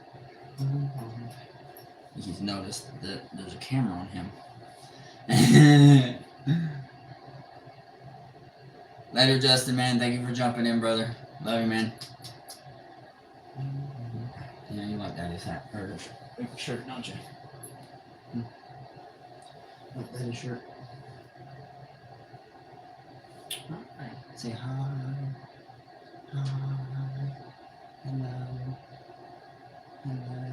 move on back. He's noticed that there's a camera on him. Later, Justin, man. Thank you for jumping in, brother. Love you, man. Yeah, you like Daddy's hat or shirt, don't you? Like Daddy's shirt. All right. Say hi. Hi. Hello. Hello.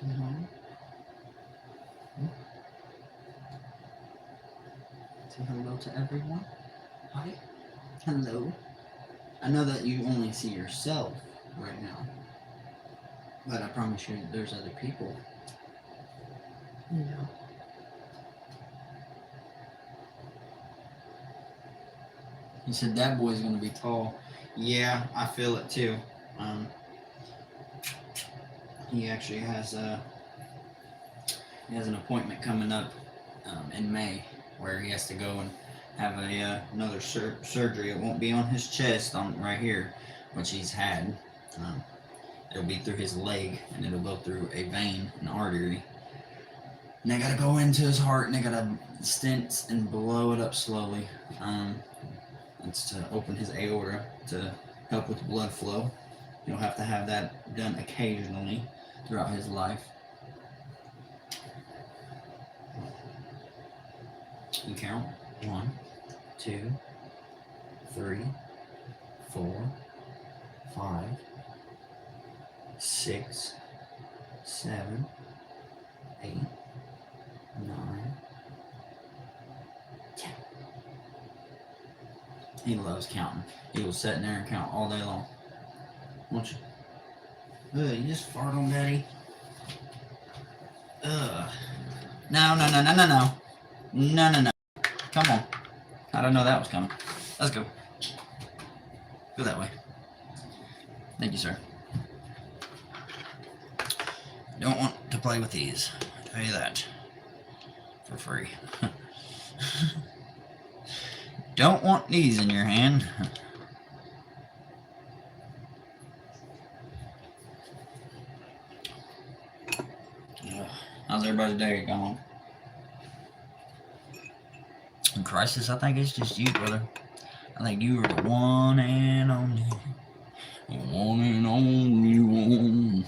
Hello. Say hello to everyone. Hi. Hello. I know that you only see yourself right now, but I promise you there's other people. Yeah. He said that boy's gonna be tall. Yeah, I feel it too. He actually has an appointment coming up in May where he has to go and have another surgery. It won't be on his chest, right here, which he's had. It'll be through his leg, and it'll go through a vein, an artery. And they gotta go into his heart, and they gotta stent and blow it up slowly. It's to open his aorta to help with blood flow. He'll have to have that done occasionally throughout his life. You count 1, 2, 3, 4, 5, 6, 7, 8, 9, 10. He loves counting. He will sit in there and count all day long. Won't you? You just fart on Daddy. No. No. Come on. I didn't know that was coming. Let's go. Go that way. Thank you, sir. Don't want to play with these. I'll tell you that. For free. Don't want these in your hand. How's everybody's day going? In crisis, I think it's just you, brother. I think you are the one and only. The one and only one.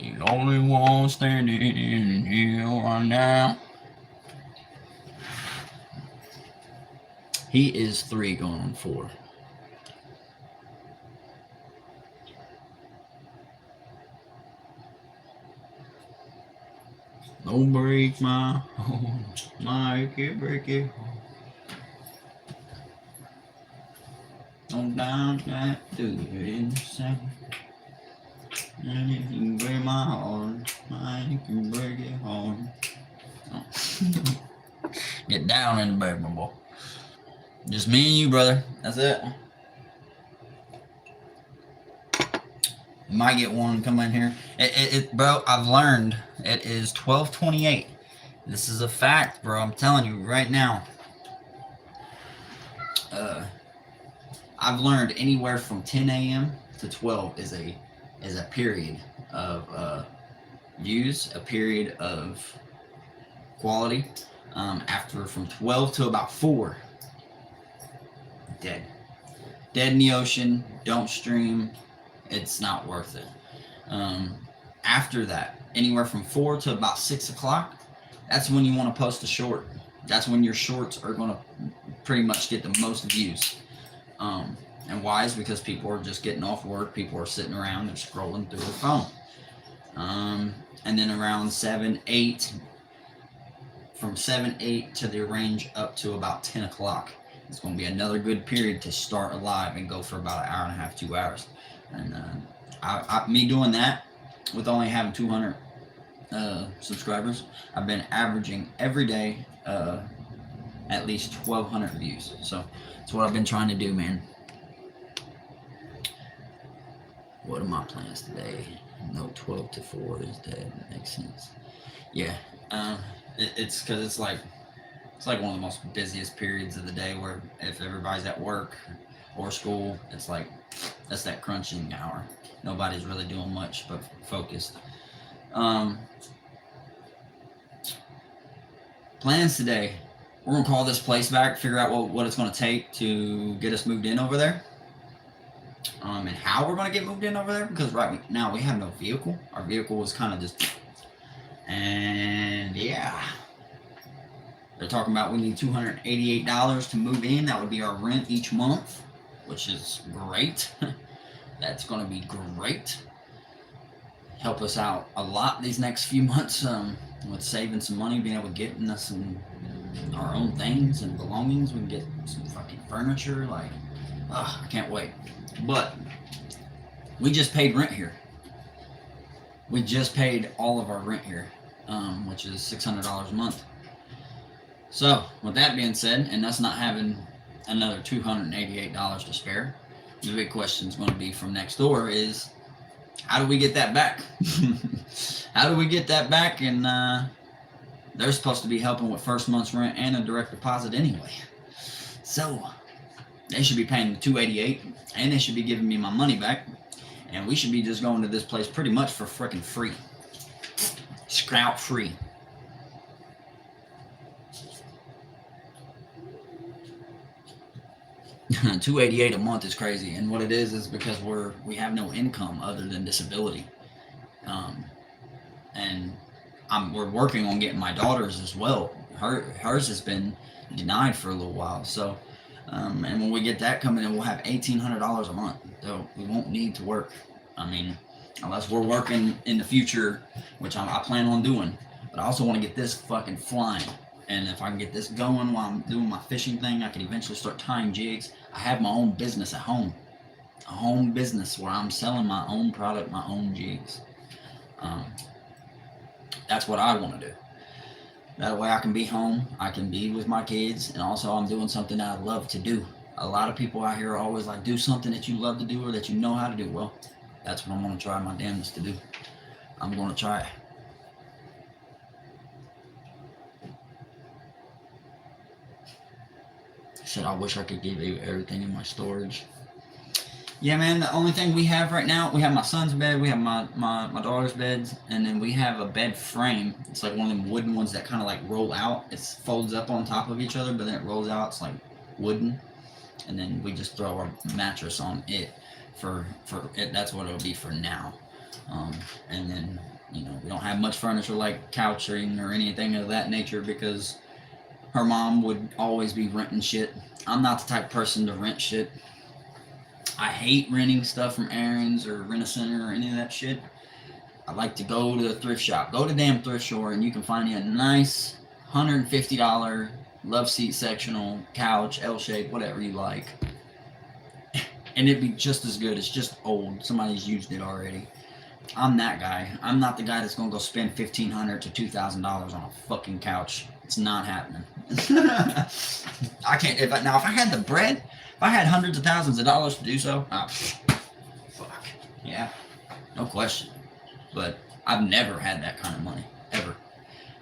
You're the only one standing here right now. He is 3 going on 4. Don't break my heart, make it break it heart. Don't down that to you insane. And if you break my heart, I can break it hard. Oh. Get down in the bed, my boy. Just me and you, brother. That's it. You might get one come in here. Bro, I've learned it is 12:28. This is a fact, bro. I'm telling you right now. I've learned anywhere from 10 a.m. to 12 is a period of views, a period of quality. After from 12 to about 4, dead. Dead in the ocean, don't stream, it's not worth it. After that, anywhere from 4 to about 6 o'clock, that's when you want to post a short. That's when your shorts are going to pretty much get the most views. And why is because people are just getting off work, people are sitting around, they're scrolling through their phone. And then around 7, 8, from 7, 8 to the range up to about 10 o'clock. It's going to be another good period to start a live and go for about an hour and a half, 2 hours. And me doing that with only having 200 subscribers, I've been averaging every day at least 1,200 views. So that's what I've been trying to do, man. What are my plans today? No, 12 to 4 is dead. Makes sense. Yeah. It's because it's like one of the most busiest periods of the day where if everybody's at work or school, it's like that's that crunching hour. Nobody's really doing much but focused. Plans today. We're gonna call this place back, figure out what it's gonna take to get us moved in over there. And how we're gonna get moved in over there, because right now we have no vehicle. Our vehicle was kind of just, and yeah. They're talking about we need $288 to move in. That would be our rent each month, which is great. That's going to be great. Help us out a lot these next few months with saving some money, being able to get us some our own things and belongings. We can get some fucking furniture. Like, I can't wait. But we just paid rent here. We just paid all of our rent here, which is $600 a month. So, with that being said, and us not having another $288 to spare, the big question is going to be from next door is, how do we get that back? How do we get that back? And they're supposed to be helping with first month's rent and a direct deposit anyway. So, they should be paying the $288, and they should be giving me my money back, and we should be just going to this place pretty much for freaking free. Scout free. $288 a month is crazy, and what it is because we have no income other than disability, and we're working on getting my daughter's as well. Hers has been denied for a little while, so and when we get that coming in, we'll have $1,800 a month. So we won't need to work. I mean, unless we're working in the future, which I plan on doing. But I also want to get this fucking flying. And if I can get this going while I'm doing my fishing thing, I can eventually start tying jigs. I have my own business at home. A home business where I'm selling my own product, my own jigs. That's what I want to do. That way I can be home, I can be with my kids, and also I'm doing something that I love to do. A lot of people out here are always like, do something that you love to do or that you know how to do. Well, that's what I'm going to try my damnedest to do. I'm going to try it. Said I wish I could give you everything in my storage. Yeah, man, the only thing we have right now, we have my son's bed, we have my daughter's beds, and then we have a bed frame. It's like one of them wooden ones that kind of like roll out. It folds up on top of each other, but then it rolls out. It's like wooden. And then we just throw our mattress on it for it. That's what it'll be for now. And then, we don't have much furniture like couching or anything of that nature because her mom would always be renting shit. I'm not the type of person to rent shit. I hate renting stuff from Aaron's or Rent-A-Center or any of that shit. I like to go to the thrift shop. Go to damn thrift store and you can find you a nice $150 love seat sectional couch, L-shape, whatever you like. And it'd be just as good. It's just old. Somebody's used it already. I'm that guy. I'm not the guy that's going to go spend $1,500 to $2,000 on a fucking couch. It's not happening. I can't. If I had the bread, if I had hundreds of thousands of dollars to do so, fuck. Yeah, no question. But I've never had that kind of money.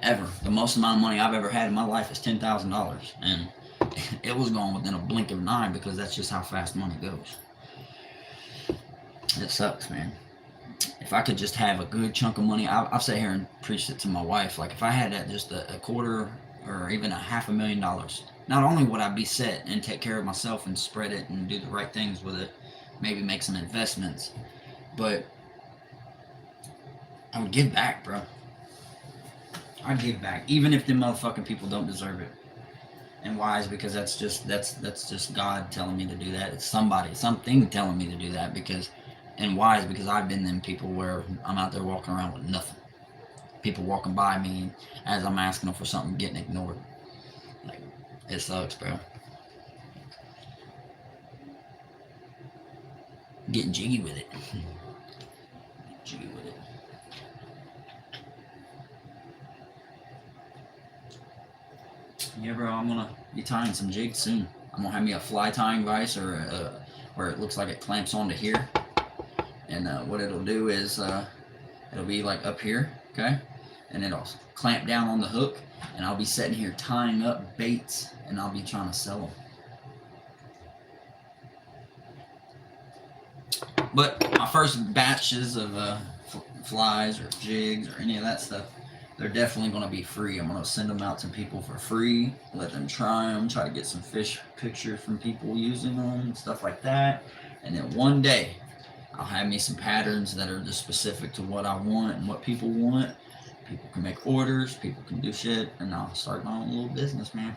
Ever. The most amount of money I've ever had in my life is $10,000. And it was gone within a blink of an eye because that's just how fast money goes. It sucks, man. if I could just have a good chunk of money, I've sat here and preached it to my wife. Like if I had that just a quarter or even a $500,000, not only would I be set and take care of myself and spread it and do the right things with it, maybe make some investments, but I would give back, bro. I'd give back, even if the motherfucking people don't deserve it. And why is because that's just God telling me to do that. It's something telling me to do that because, and why is because I've been them people where I'm out there walking around with nothing. People walking by me as I'm asking them for something, getting ignored. Like, it sucks, bro. Getting jiggy with it. Jiggy with it. Yeah, bro, I'm gonna be tying some jigs soon. I'm gonna have me a fly tying vise or where it looks like it clamps onto here. And what it'll do is it'll be like up here, okay? And it'll clamp down on the hook, and I'll be sitting here tying up baits, and I'll be trying to sell them. But my first batches of flies or jigs or any of that stuff, they're definitely going to be free. I'm going to send them out to people for free, let them try them, try to get some fish pictures from people using them and stuff like that. And then one day, I'll have me some patterns that are just specific to what I want and what people want. People can make orders, people can do shit, and I'll start my own little business, man.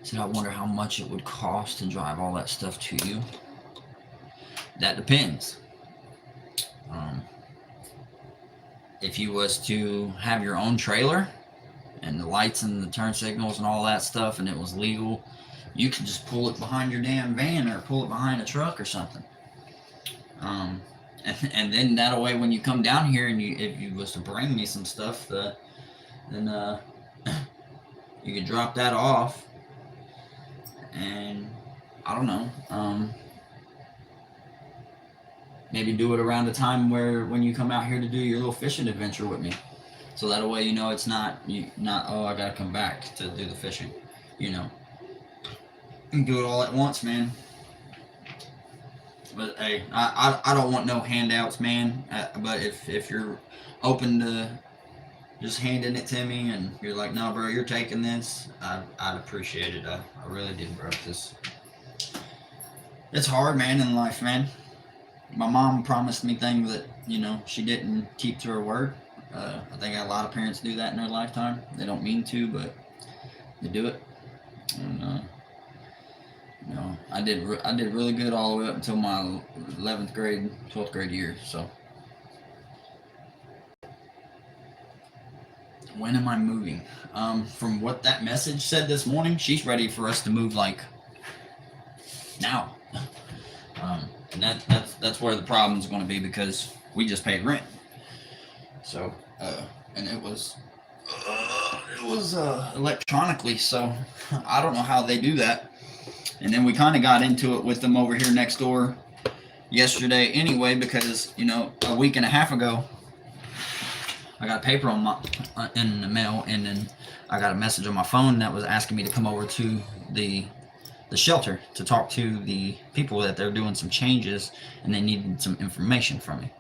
So I wonder how much it would cost to drive all that stuff to you. That depends. If you was to have your own trailer and the lights and the turn signals and all that stuff and it was legal, you could just pull it behind your damn van or pull it behind a truck or something. And then that way when you come down here and if you was to bring me some stuff, then you could drop that off and I don't know, maybe do it around the time when you come out here to do your little fishing adventure with me. So that way, it's not oh, I gotta come back to do the fishing, You can do it all at once, man. But hey, I don't want no handouts, man. But if you're open to just handing it to me and you're like, no, bro, you're taking this, I'd appreciate it. I really do, bro. It's hard, man, in life, man. My mom promised me things that, she didn't keep to her word. I think a lot of parents do that in their lifetime. They don't mean to, but they do it. And, I did really good all the way up until my 11th grade, 12th grade year. So, when am I moving? From what that message said this morning, she's ready for us to move like now. And that's where the problem's going to be because we just paid rent. So, and it was electronically. So I don't know how they do that. And then we kind of got into it with them over here next door yesterday anyway, because, a week and a half ago, I got paper in the mail, and then I got a message on my phone that was asking me to come over to the shelter to talk to the people that they're doing some changes, and they needed some information from me.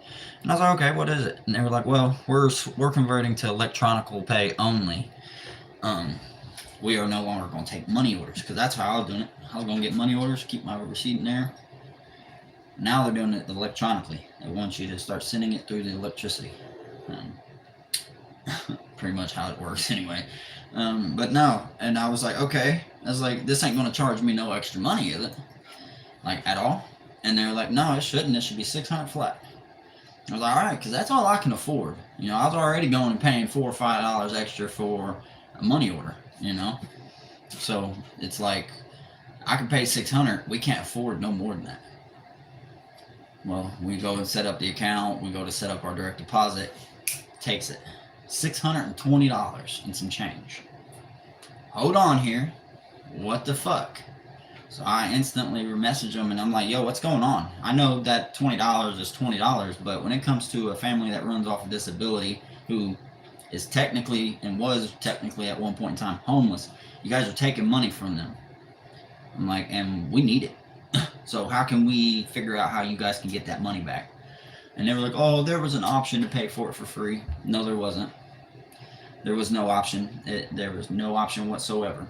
And I was like, okay, what is it? And they were like, well, we're converting to electronical pay only. We are no longer going to take money orders, because that's how I was doing it. I was going to get money orders, keep my receipt in there. Now they're doing it electronically. They want you to start sending it through the electricity. Pretty much how it works anyway. But no, and I was like, okay. I was like, this ain't going to charge me no extra money, is it? Like, at all? And they were like, no, it shouldn't. It should be $600 flat. I was like, all right, because that's all I can afford. I was already going and paying $4 or $5 extra for a money order, So it's like, I can pay $600. We can't afford no more than that. Well, we go and set up the account. We go to set up our direct deposit. Takes it $620 and some change. Hold on here. What the fuck? So I instantly message them and I'm like, yo, what's going on? I know that $20 is $20, but when it comes to a family that runs off of disability who is technically and was technically at one point in time homeless, you guys are taking money from them. I'm like, and we need it. So how can we figure out how you guys can get that money back? And they were like, oh, there was an option to pay for it for free. No, there wasn't. There was no option. There was no option whatsoever.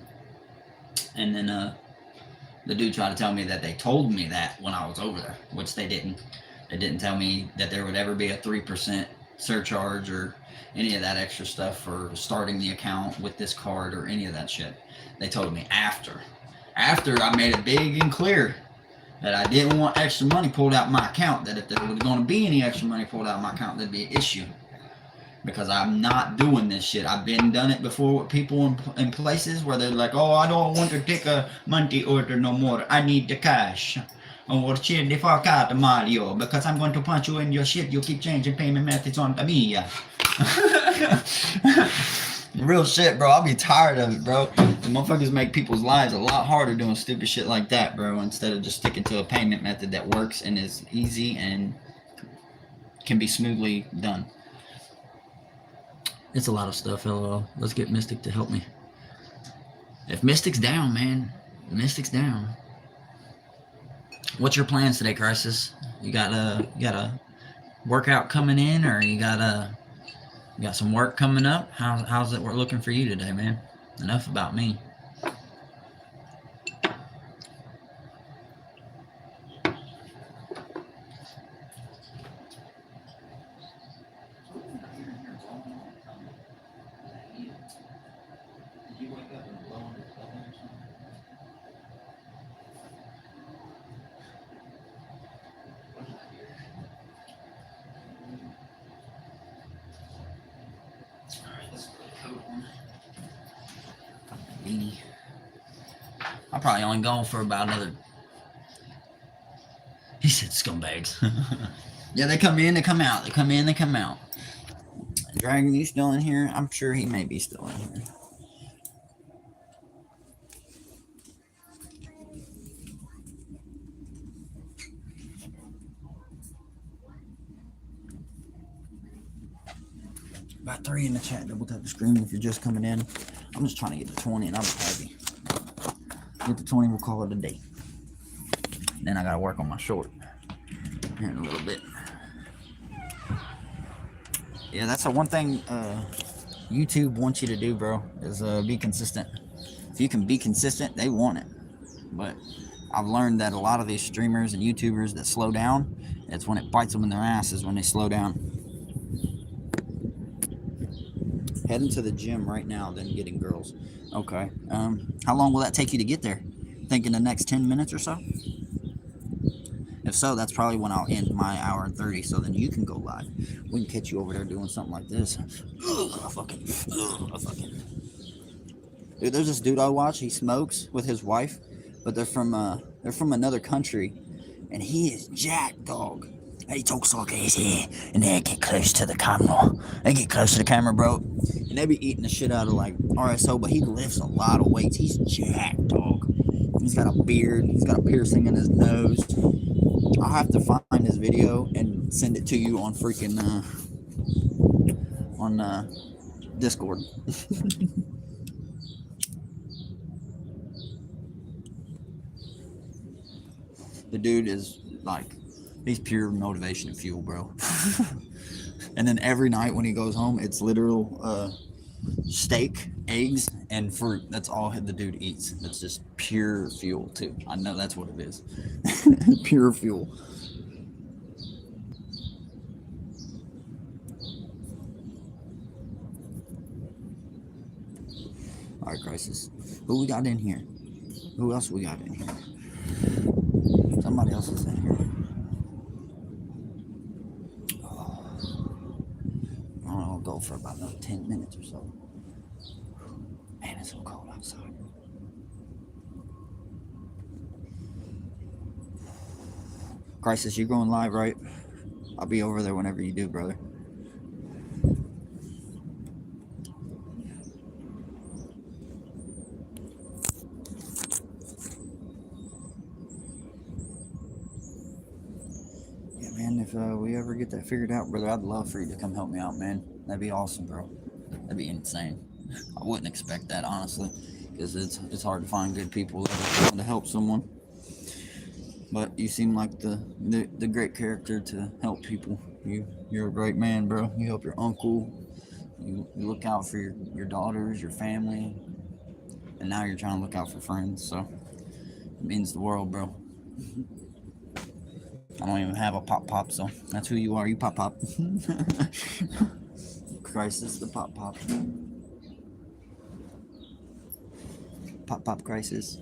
And then the dude tried to tell me that they told me that when I was over there, which they didn't. They didn't tell me that there would ever be a 3% surcharge or any of that extra stuff for starting the account with this card or any of that shit. They told me after. After I made it big and clear that I didn't want extra money pulled out of my account, that if there was going to be any extra money pulled out of my account, there'd be an issue. Because I'm not doing this shit. I've been done it before with people in places where they're like, oh, I don't want to take a monthly order no more. I need the cash. Or chill the fuck out, Mario, because I'm going to punch you in your shit. You keep changing payment methods on me. Real shit, bro. I'll be tired of it, bro. The motherfuckers make people's lives a lot harder doing stupid shit like that, bro, instead of just sticking to a payment method that works and is easy and can be smoothly done. It's a lot of stuff, LOL. Let's get Mystic to help me. If Mystic's down, man. Mystic's down. What's your plans today, Crisis? You got a workout coming in, or you got some work coming up? How's it looking for you today, man? Enough about me. I'm probably only going for about another. He said scumbags. Yeah, they come in, they come out. They come in, they come out. Dragon, you still in here? I'm sure he may be still in here. About 3 in the chat. Double tap the screen if you're just coming in. I'm just trying to get to 20 and I'll be happy. Get to 20, we'll call it a day. Then I gotta work on my short here in a little bit. Yeah, that's the one thing YouTube wants you to do, bro, is be consistent. If you can be consistent, they want it. But I've learned that a lot of these streamers and YouTubers that slow down, it's when it bites them in their asses when they slow down. Heading to the gym right now, then getting girls. Okay. How long will that take you to get there? Think in the next 10 minutes or so? If so, that's probably when I'll end my hour and 30, so then you can go live. We can catch you over there doing something like this. Dude, there's this dude I watch. He smokes with his wife, but they're from another country, and he is jacked, dog. He talks like he's here, and they get close to the camera. They get close to the camera, bro, and they be eating the shit out of like RSO, but he lifts a lot of weights. He's jacked, dog. He's got a beard. He's got a piercing in his nose. I'll have to find his video and send it to you on freaking Discord. The dude is like, he's pure motivation and fuel, bro. And then every night when he goes home, it's literal steak, eggs, and fruit. That's all the dude eats. It's just pure fuel too. I know that's what it is. Pure fuel. All right, Crisis. Who we got in here? Who else we got in here? Somebody else is in here. I'll go for about another 10 minutes or so. Man, it's so cold outside. Crisis, you going live, right? I'll be over there whenever you do, brother. Yeah, man, if we ever get that figured out, brother, I'd love for you to come help me out, man. That'd be awesome, bro. That'd be insane. I wouldn't expect that, honestly, because it's hard to find good people that are willing to help someone. But you seem like the great character to help people. You're a great man, bro. You help your uncle. You look out for your daughters, your family, and now you're trying to look out for friends. So it means the world, bro. I don't even have a pop, so that's who you are. You pop. Crisis, the pop. Pop crisis.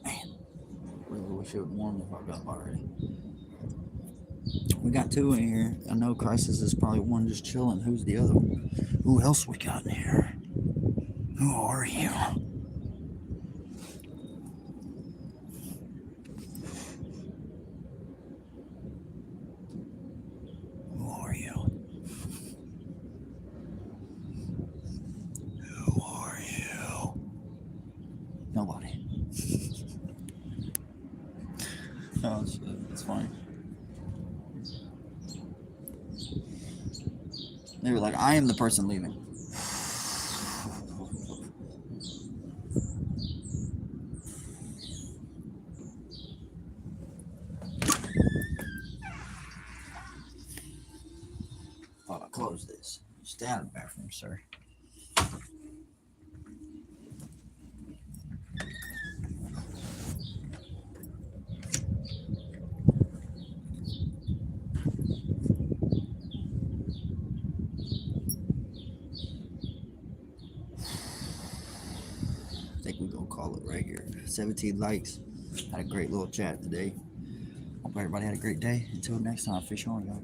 Man, really wish it would warm the fuck up already. We got two in here. I know Crisis is probably one just chilling. Who's the other one? Who else we got in here? Who are you? Who are you? Who are you? Nobody. Oh, it's funny. They were like, I am the person leaving. Thought I closed this. Stay out of the bathroom, sir. I think we're gonna call it right here. 17 likes. Had a great little chat today. Hope everybody had a great day. Until next time, fish on, y'all.